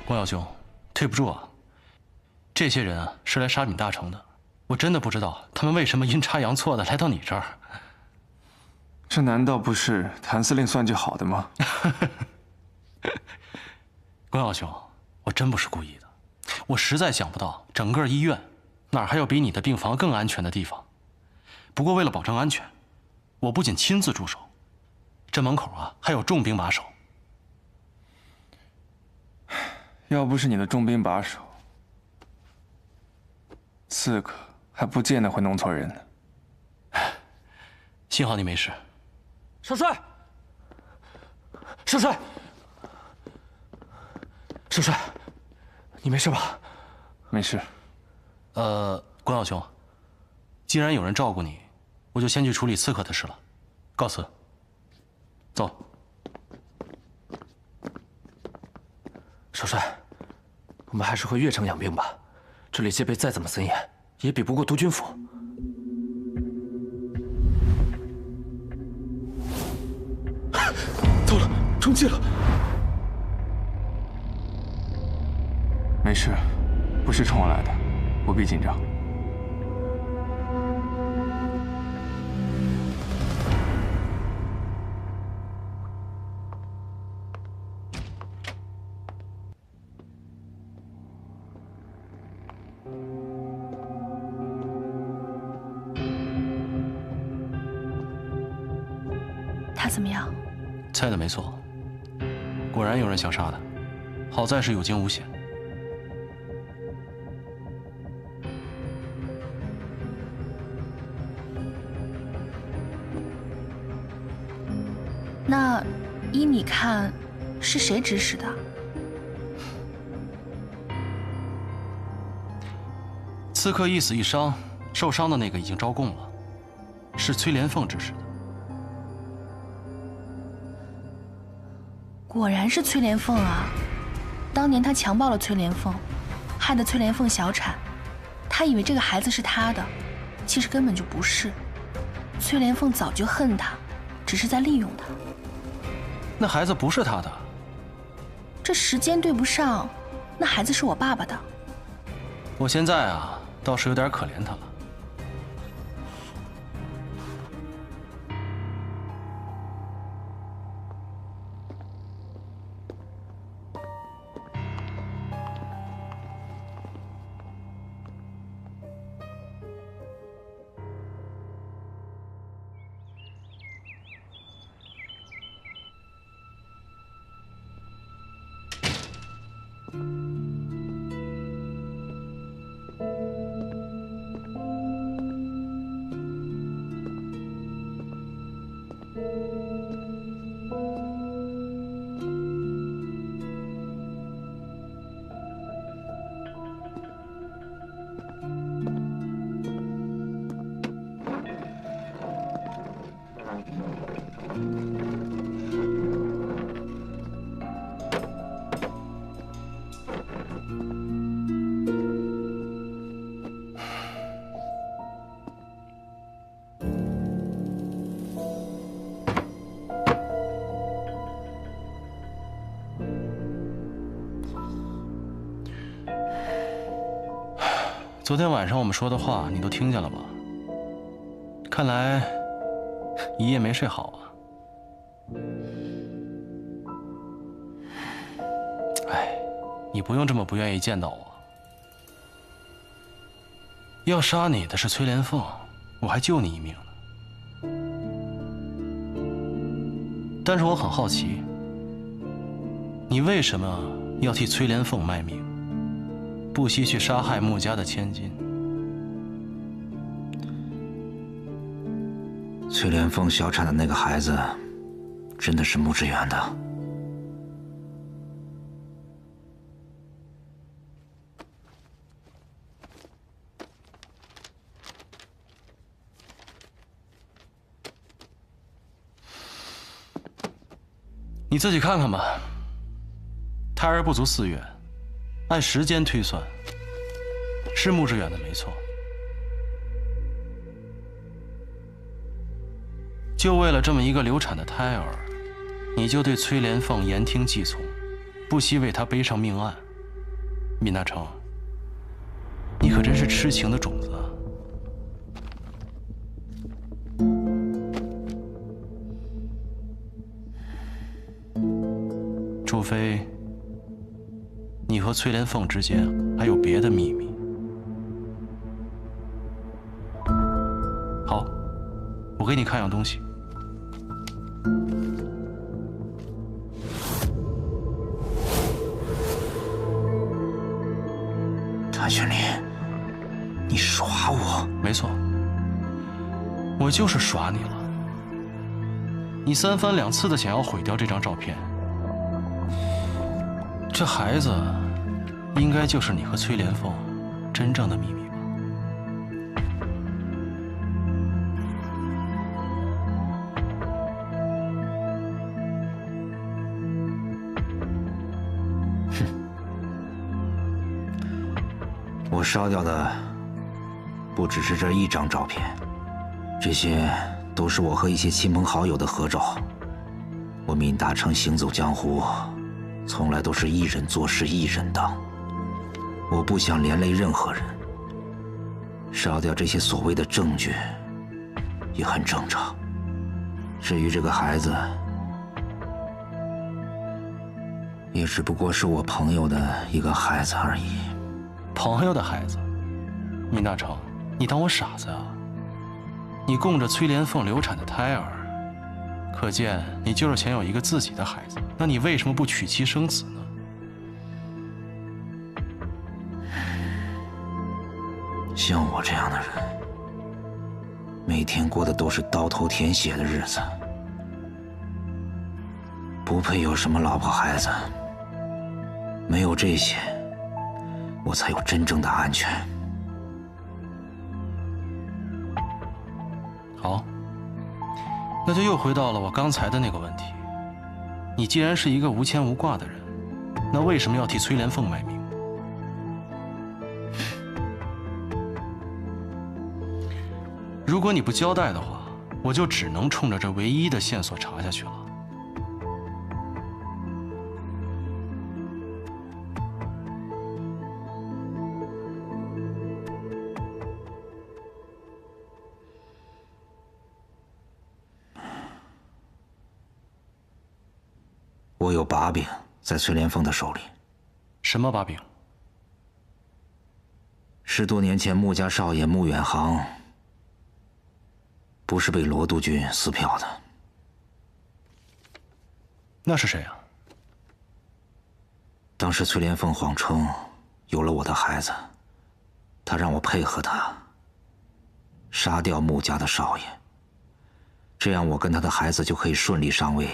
光耀兄，对不住啊。这些人啊是来杀闵大成的，我真的不知道他们为什么阴差阳错的来到你这儿。这难道不是谭司令算计好的吗？光耀兄，我真不是故意的，我实在想不到整个医院哪儿还有比你的病房更安全的地方。不过为了保证安全，我不仅亲自驻守，这门口啊还有重兵把守。要不是你的重兵把守，刺客还不见得会弄错人呢。幸好你没事。少帅，少帅，少帅，你没事吧？没事。关小兄，既然有人照顾你，我就先去处理刺客的事了。告辞。走。少帅，我们还是回越城养兵吧。这里戒备再怎么森严，也比不过督军府。糟了，中计了！没事，不是冲我来的，不必紧张。他怎么样？猜的没错，果然有人想杀他，好在是有惊无险。那依你看，是谁指使的？刺客一死一伤，受伤的那个已经招供了，是崔莲凤指使的。果然是崔莲凤啊！当年他强暴了崔莲凤，害得崔莲凤小产，他以为这个孩子是他的，其实根本就不是。崔莲凤早就恨他，只是在利用他。那孩子不是他的，这时间对不上，那孩子是我爸爸的。我现在啊，倒是有点可怜他了。昨天晚上我们说的话，你都听见了吧？看来一夜没睡好啊。哎，你不用这么不愿意见到我。要杀你的是崔莲凤，我还救你一命呢。但是我很好奇，你为什么要替崔莲凤卖命？不惜去杀害穆家的千金。崔莲凤小产的那个孩子，真的是穆志远的。你自己看看吧。胎儿不足4月。按时间推算，是穆志远的没错。就为了这么一个流产的胎儿，你就对崔莲凤言听计从，不惜为她背上命案。闵大成，你可真是痴情的种子啊！除非你和崔莲凤之间还有别的秘密。好，我给你看样东西。谭玄林，你耍我？没错，我就是耍你了。你三番两次的想要毁掉这张照片，这孩子应该就是你和崔莲凤真正的秘密吧？我烧掉的不只是这一张照片，这些都是我和一些亲朋好友的合照。我闵大成行走江湖，从来都是一人做事一人当。我不想连累任何人，烧掉这些所谓的证据也很正常。至于这个孩子，也只不过是我朋友的一个孩子而已。朋友的孩子，闵大成，你当我傻子啊？你供着崔莲凤流产的胎儿，可见你就是想有一个自己的孩子。那你为什么不娶妻生子呢？像我这样的人，每天过的都是刀头舔血的日子，不配有什么老婆孩子。没有这些，我才有真正的安全。好，那就又回到了我刚才的那个问题。你既然是一个无牵无挂的人，那为什么要替崔莲凤卖命？如果你不交代的话，我就只能冲着这唯一的线索查下去了。我有把柄在崔莲凤的手里。什么把柄？10多年前，穆家少爷穆远航不是被罗督军撕票的。那是谁啊？当时崔莲凤谎称有了我的孩子，他让我配合他，杀掉穆家的少爷，这样我跟他的孩子就可以顺利上位，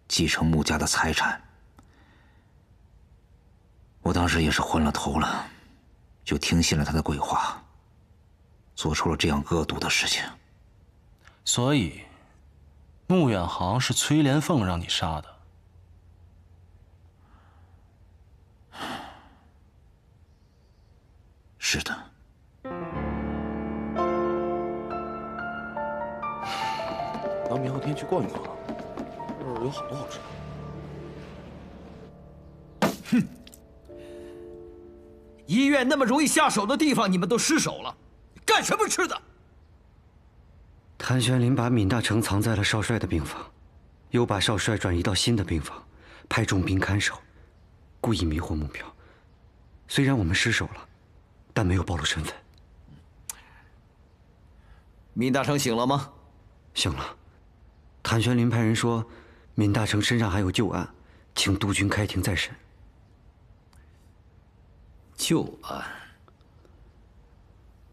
继承穆家的财产。我当时也是昏了头了，就听信了他的鬼话，做出了这样恶毒的事情。所以，穆远航是崔莲凤让你杀的。是的。咱明后天去逛一逛，这儿有好多好吃的。哼！医院那么容易下手的地方，你们都失手了，干什么吃的？谭玄林把闵大成藏在了少帅的病房，又把少帅转移到新的病房，派重兵看守，故意迷惑目标。虽然我们失手了，但没有暴露身份。闵大成醒了吗？醒了。谭玄林派人说，闵大成身上还有旧案，请督军开庭再审。旧案？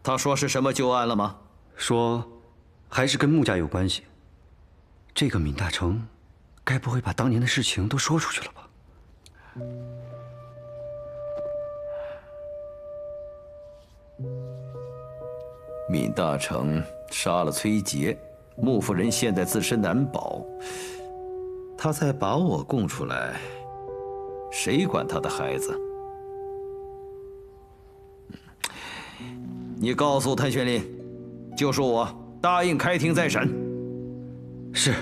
他说是什么旧案了吗？说还是跟穆家有关系。这个闵大成，该不会把当年的事情都说出去了吧？闵大成杀了崔杰，穆夫人现在自身难保，他再把我供出来，谁管他的孩子？你告诉谭玄林，就是我答应开庭再审。是。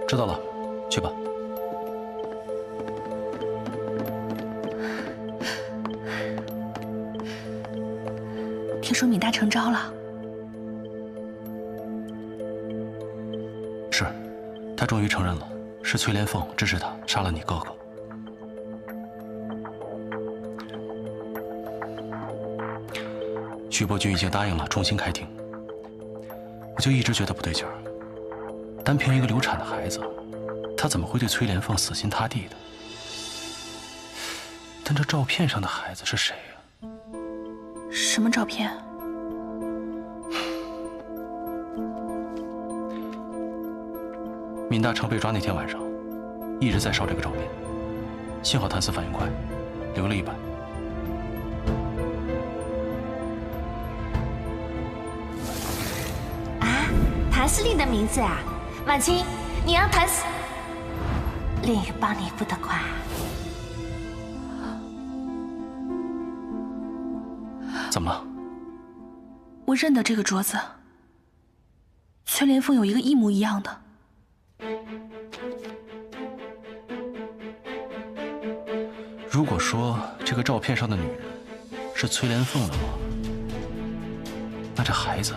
知道了，去吧。听说闵大成招了。是，他终于承认了，是崔莲凤支持他杀了你哥哥。徐伯君已经答应了重新开庭，我就一直觉得不对劲儿。单凭一个流产的孩子，他怎么会对崔莲凤死心塌地的？但这照片上的孩子是谁呀？什么照片？闵大成被抓那天晚上，一直在烧这个照片，幸好谭司反应快，留了一版。谭司令的名字啊，满清，你让谭司令帮你不得快。怎么了？我认得这个镯子，崔莲凤有一个一模一样的。如果说这个照片上的女人是崔莲凤的话，那这孩子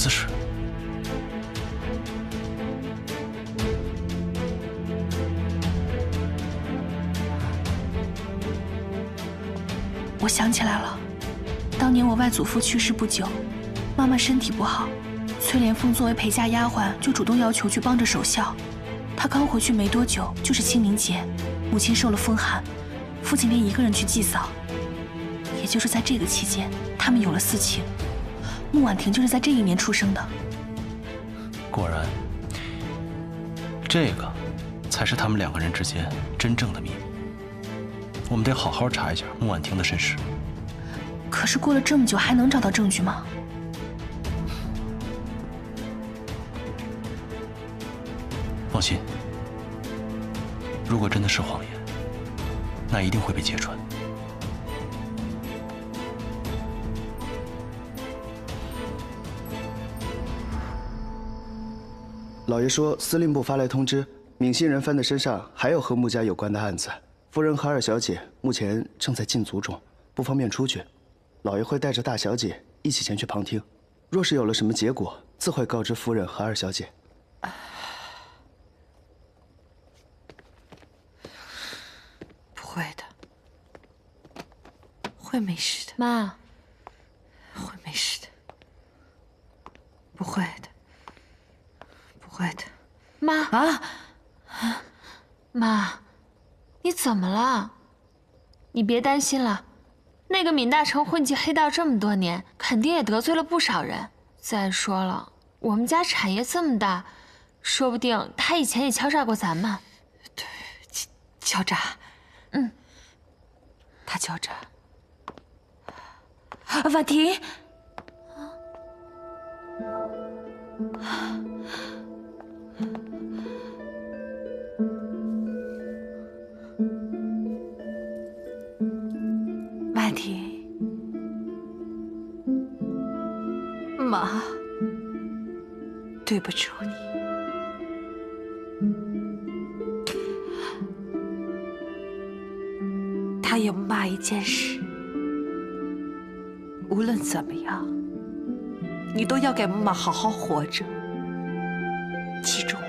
是……我想起来了，当年我外祖父去世不久，妈妈身体不好，崔莲凤作为陪嫁丫鬟就主动要求去帮着守孝。她刚回去没多久，就是清明节，母亲受了风寒，父亲便一个人去祭扫。也就是在这个期间，他们有了私情。穆婉婷就是在这一年出生的。果然，这个才是他们两个人之间真正的秘密。我们得好好查一下穆婉婷的身世。可是过了这么久，还能找到证据吗？放心，如果真的是谎言，那一定会被揭穿。老爷说，司令部发来通知，闵姓人犯的身上还有和穆家有关的案子。夫人和二小姐目前正在禁足中，不方便出去。老爷会带着大小姐一起前去旁听，若是有了什么结果，自会告知夫人和二小姐。不会的，会没事的，妈，会没事的，不会的，不会的。妈啊，妈，你怎么了？你别担心了，那个闵大成混迹黑道这么多年，肯定也得罪了不少人。再说了，我们家产业这么大，说不定他以前也敲诈过咱们。对，敲诈。嗯，他敲诈。婉婷。婉婷，妈，对不住你。他有妈一件事，无论怎么样，你都要给妈妈好好活着，记住了吗？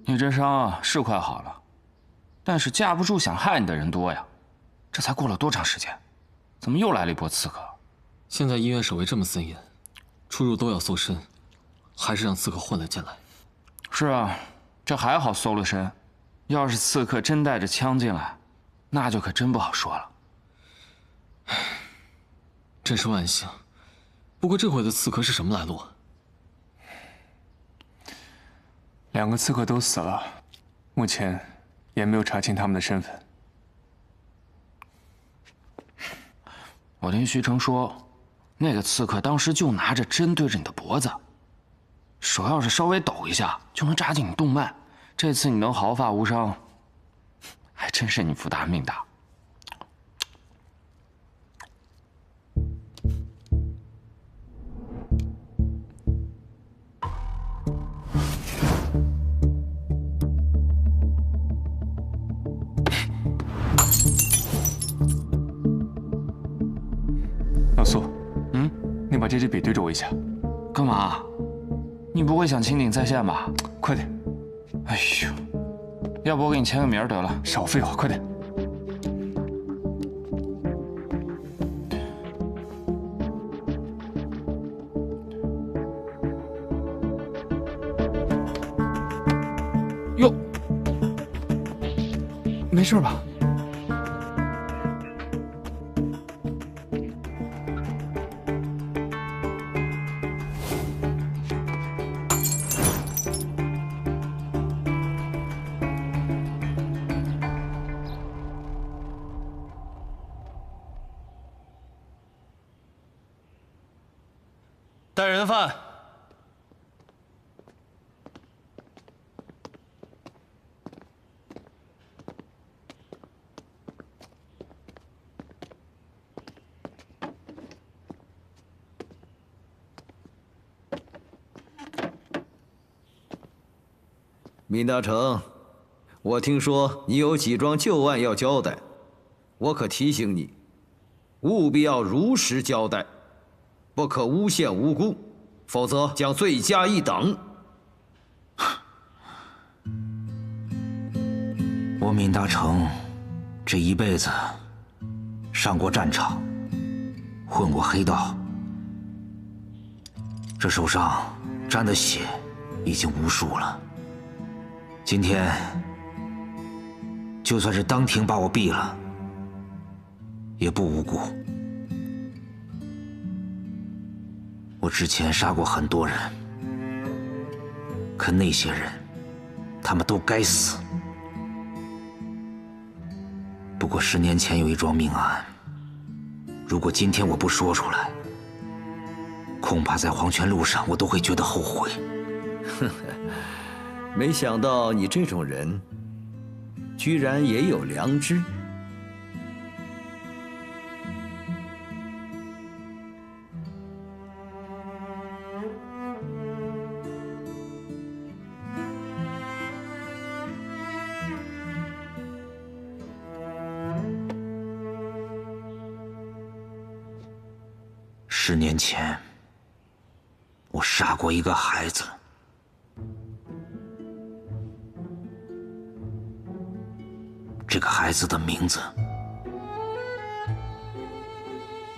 你这伤啊是快好了，但是架不住想害你的人多呀。这才过了多长时间，怎么又来了一波刺客？现在医院守卫这么森严，出入都要搜身，还是让刺客混了进来。是啊，这还好搜了身，要是刺客真带着枪进来，那就可真不好说了。真是万幸。不过这回的刺客是什么来路？2个刺客都死了，目前也没有查清他们的身份。我听徐成说，那个刺客当时就拿着针对着你的脖子，手要是稍微抖一下，就能扎进你动脉。这次你能毫发无伤，还真是你福大命大。你把这支笔对着我一下。干嘛？你不会想钦顶在线吧？快点！哎呦，要不我给你签个名得了。少废话，快点！哟，没事吧？带人犯。闵大成，我听说你有几桩旧案要交代，我可提醒你，务必要如实交代。不可诬陷无辜，否则将罪加一等。我闵大成这一辈子上过战场，混过黑道，这手上沾的血已经无数了。今天就算是当庭把我毙了，也不无辜。我之前杀过很多人，可那些人，他们都该死。不过10年前有一桩命案，如果今天我不说出来，恐怕在黄泉路上我都会觉得后悔。没想到你这种人，居然也有良知。10年前，我杀过一个孩子。这个孩子的名字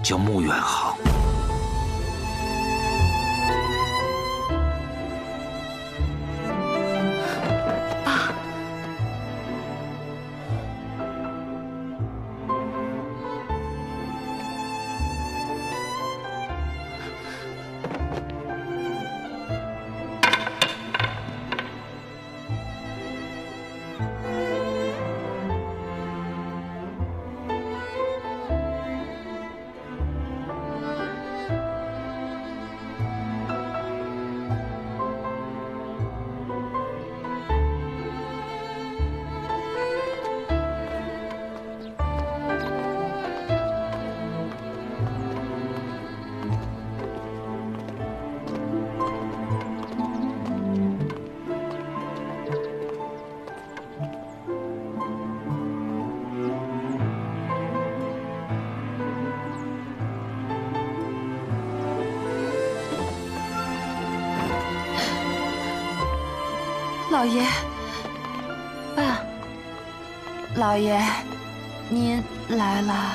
叫穆远航。老爷，爸，老爷，您来了。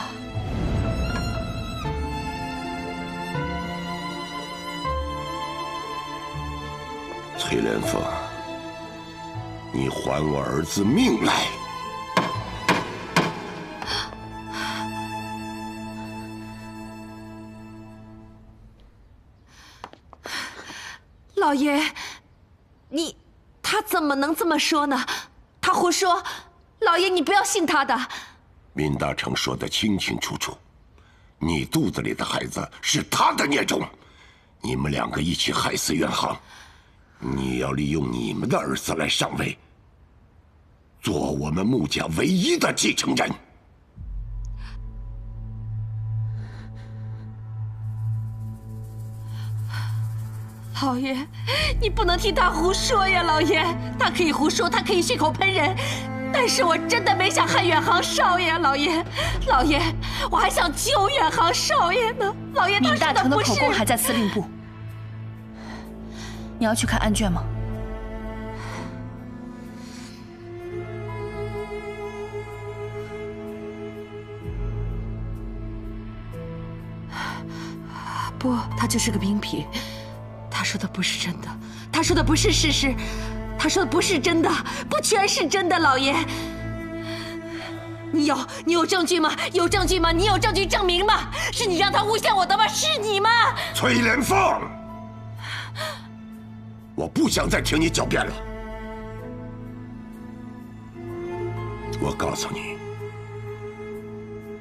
崔莲凤，你还我儿子命来！老爷，他怎么能这么说呢？他胡说！老爷，你不要信他的。闵大成说得清清楚楚，你肚子里的孩子是他的孽种，你们2个一起害死远航，你要利用你们的儿子来上位，做我们穆家唯一的继承人。老爷，你不能听他胡说呀！老爷，他可以胡说，他可以血口喷人，但是我真的没想害远航少爷，老爷，老爷，我还想救远航少爷呢。老爷，闵大成的不是口供还在司令部，你要去看案卷吗？不，他就是个兵痞。他说的不是真的，他说的不是事实，他说的不是真的，不全是真的，老爷。你有证据吗？有证据吗？你有证据证明吗？是你让他诬陷我的吗？是你吗？崔莲凤，我不想再听你狡辩了。我告诉你，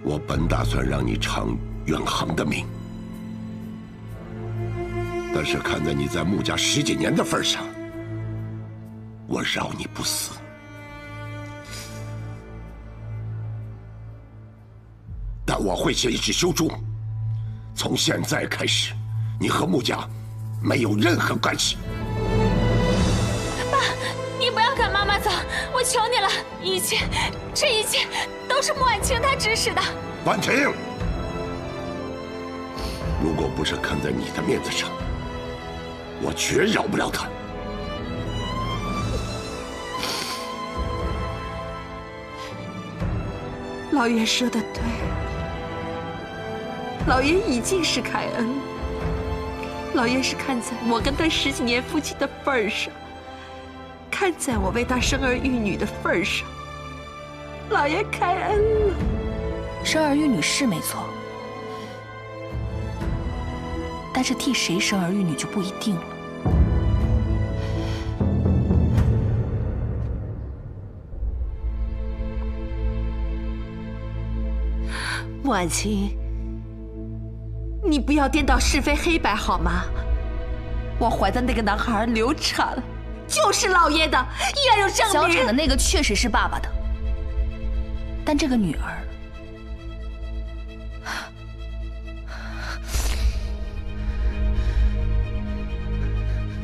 我本打算让你偿远航的命，但是看在你在穆家10几年的份上，我饶你不死。但我会写一纸休书，从现在开始，你和穆家没有任何关系。爸，你不要赶妈妈走，我求你了，这一切都是穆婉清她指使的。婉婷，如果不是看在你的面子上，我绝饶不了他。老爷说的对，老爷已经是开恩了。老爷是看在我跟他10几年夫妻的份上，看在我为他生儿育女的份上，老爷开恩了。生儿育女是没错，但是替谁生儿育女就不一定了。穆婉清，你不要颠倒是非黑白好吗？我怀的那个男孩流产了，就是老爷的，医院有证明。小产的那个确实是爸爸的，但这个女儿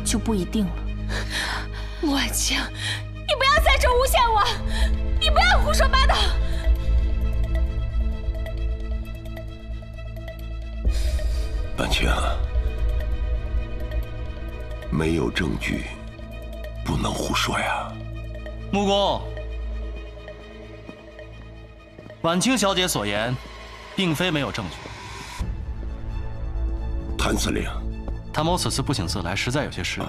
就不一定了。穆婉清，你不要在这诬陷我，你不要胡说八道。婉清，没有证据，不能胡说呀。穆公，婉清小姐所言，并非没有证据。谭司令，谭某此次不请自来，实在有些失礼。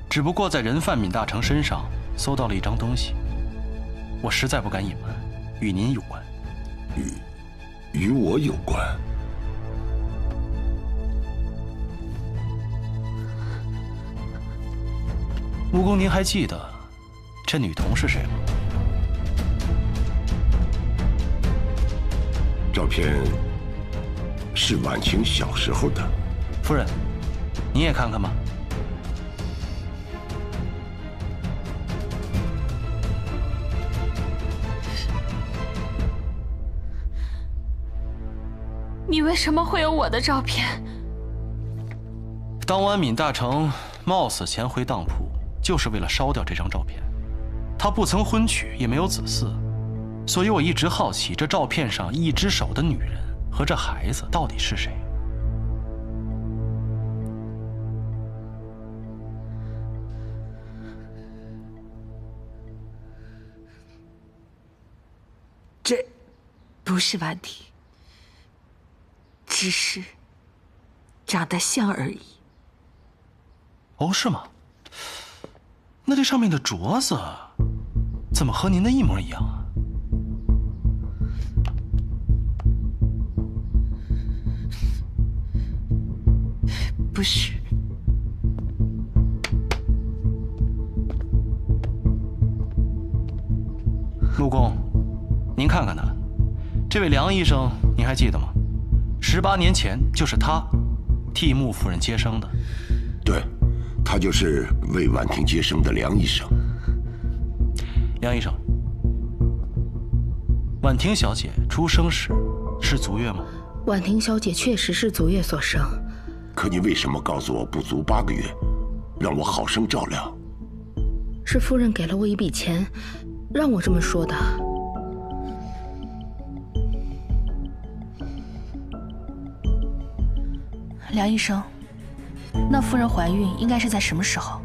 只不过在人犯闵大成身上搜到了一张东西，我实在不敢隐瞒，与您有关。与我有关？穆公，您还记得这女童是谁吗？照片是婉清小时候的。夫人，你也看看吧。你为什么会有我的照片？当晚闵大成冒死前回当铺，就是为了烧掉这张照片。他不曾婚娶，也没有子嗣，所以我一直好奇，这照片上一只手的女人和这孩子到底是谁？这不是婉婷，只是长得像而已。哦，是吗？那这上面的镯子怎么和您的一模一样啊？不是。陆公，您看看他，这位梁医生，您还记得吗？18年前就是他替穆夫人接生的。对，他就是为婉婷接生的梁医生。梁医生，婉婷小姐出生时是足月吗？婉婷小姐确实是足月所生。可你为什么告诉我不足8个月，让我好生照料？是夫人给了我一笔钱，让我这么说的。梁医生，那夫人怀孕应该是在什么时候？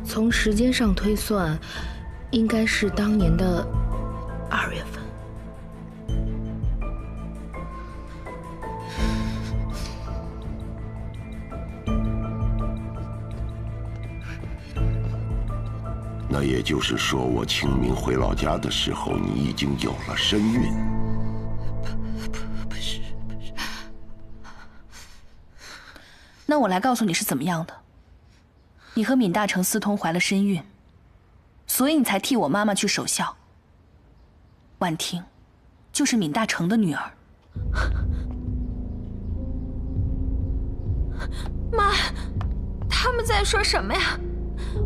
从时间上推算，应该是当年的2月份。那也就是说，我清明回老家的时候，你已经有了身孕。不是。那我来告诉你是怎么样的。你和闵大成私通，怀了身孕，所以你才替我妈妈去守孝。婉婷，就是闵大成的女儿。妈，他们在说什么呀？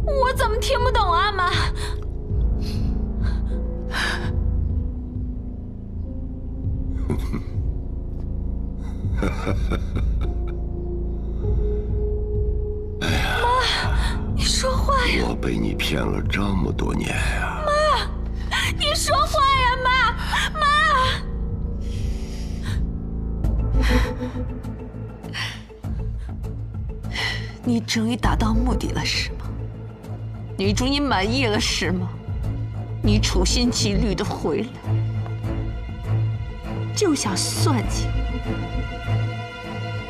我怎么听不懂啊，妈？妈，你说话呀！我被你骗了这么多年呀！妈，你说话呀，妈！你终于达到目的了，是吗？你终于满意了，是吗？你处心积虑的回来，就想算计我，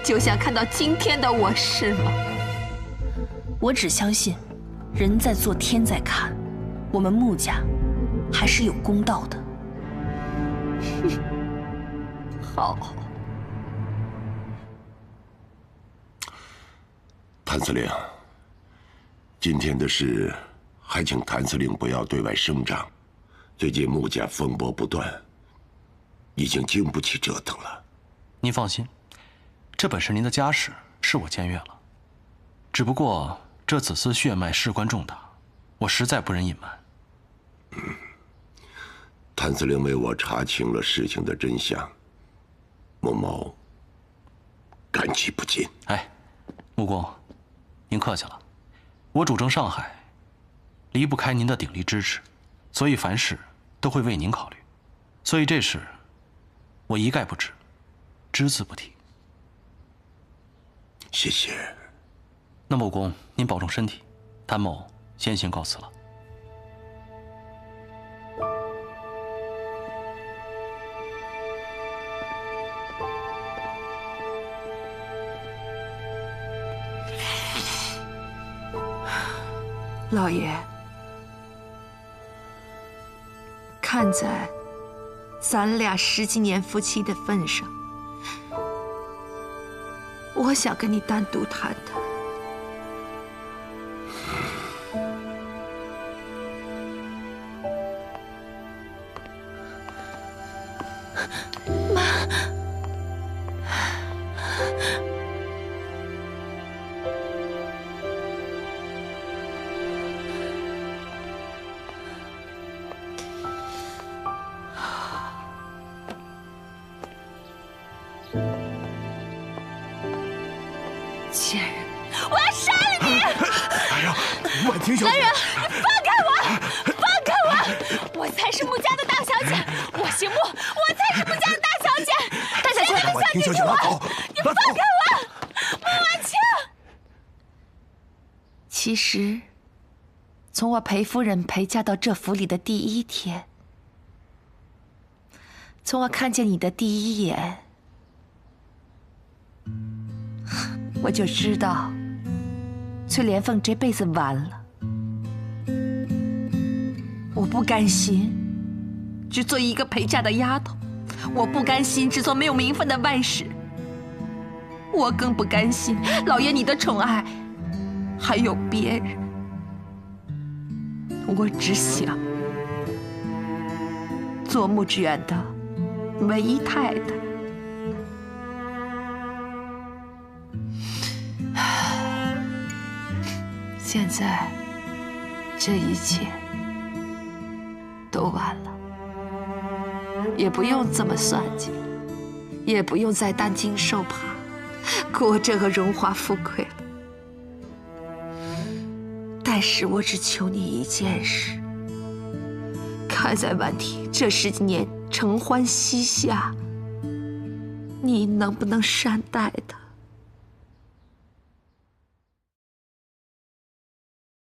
就想看到今天的我，是吗？我只相信，人在做天在看，我们穆家还是有公道的。好。谭司令，今天的事还请谭司令不要对外声张。最近穆家风波不断，已经经不起折腾了。您放心，这本是您的家事，是我僭越了。只不过这子嗣血脉事关重大，我实在不忍隐瞒。谭司令为我查清了事情的真相，穆某感激不尽。哎，穆公，您客气了。我主政上海，离不开您的鼎力支持，所以凡事都会为您考虑。所以这事，我一概不知，只字不提。谢谢。那穆公，您保重身体，谭某先行告辞了。老爷，看在咱俩10几年夫妻的份上，我想跟你单独谈谈。贱人，我要杀了你！哎呀，婉婷小姐，来人，你放开我！放开我！我才是穆家的大小姐，我姓穆，我才是穆家的大小姐。大小姐，婉婷小姐，拉倒！你放开我！穆婉清。其实，从我裴夫人陪嫁到这府里的第一天，从我看见你的第一眼，我就知道崔莲凤这辈子完了。我不甘心只做一个陪嫁的丫头，我不甘心只做没有名分的外室，我更不甘心老爷你的宠爱还有别人。我只想做穆之远的唯一太太。现在这一切都完了，也不用这么算计，也不用再担惊受怕，过这个荣华富贵了。但是我只求你一件事，看在婉婷这10几年承欢膝下，你能不能善待她？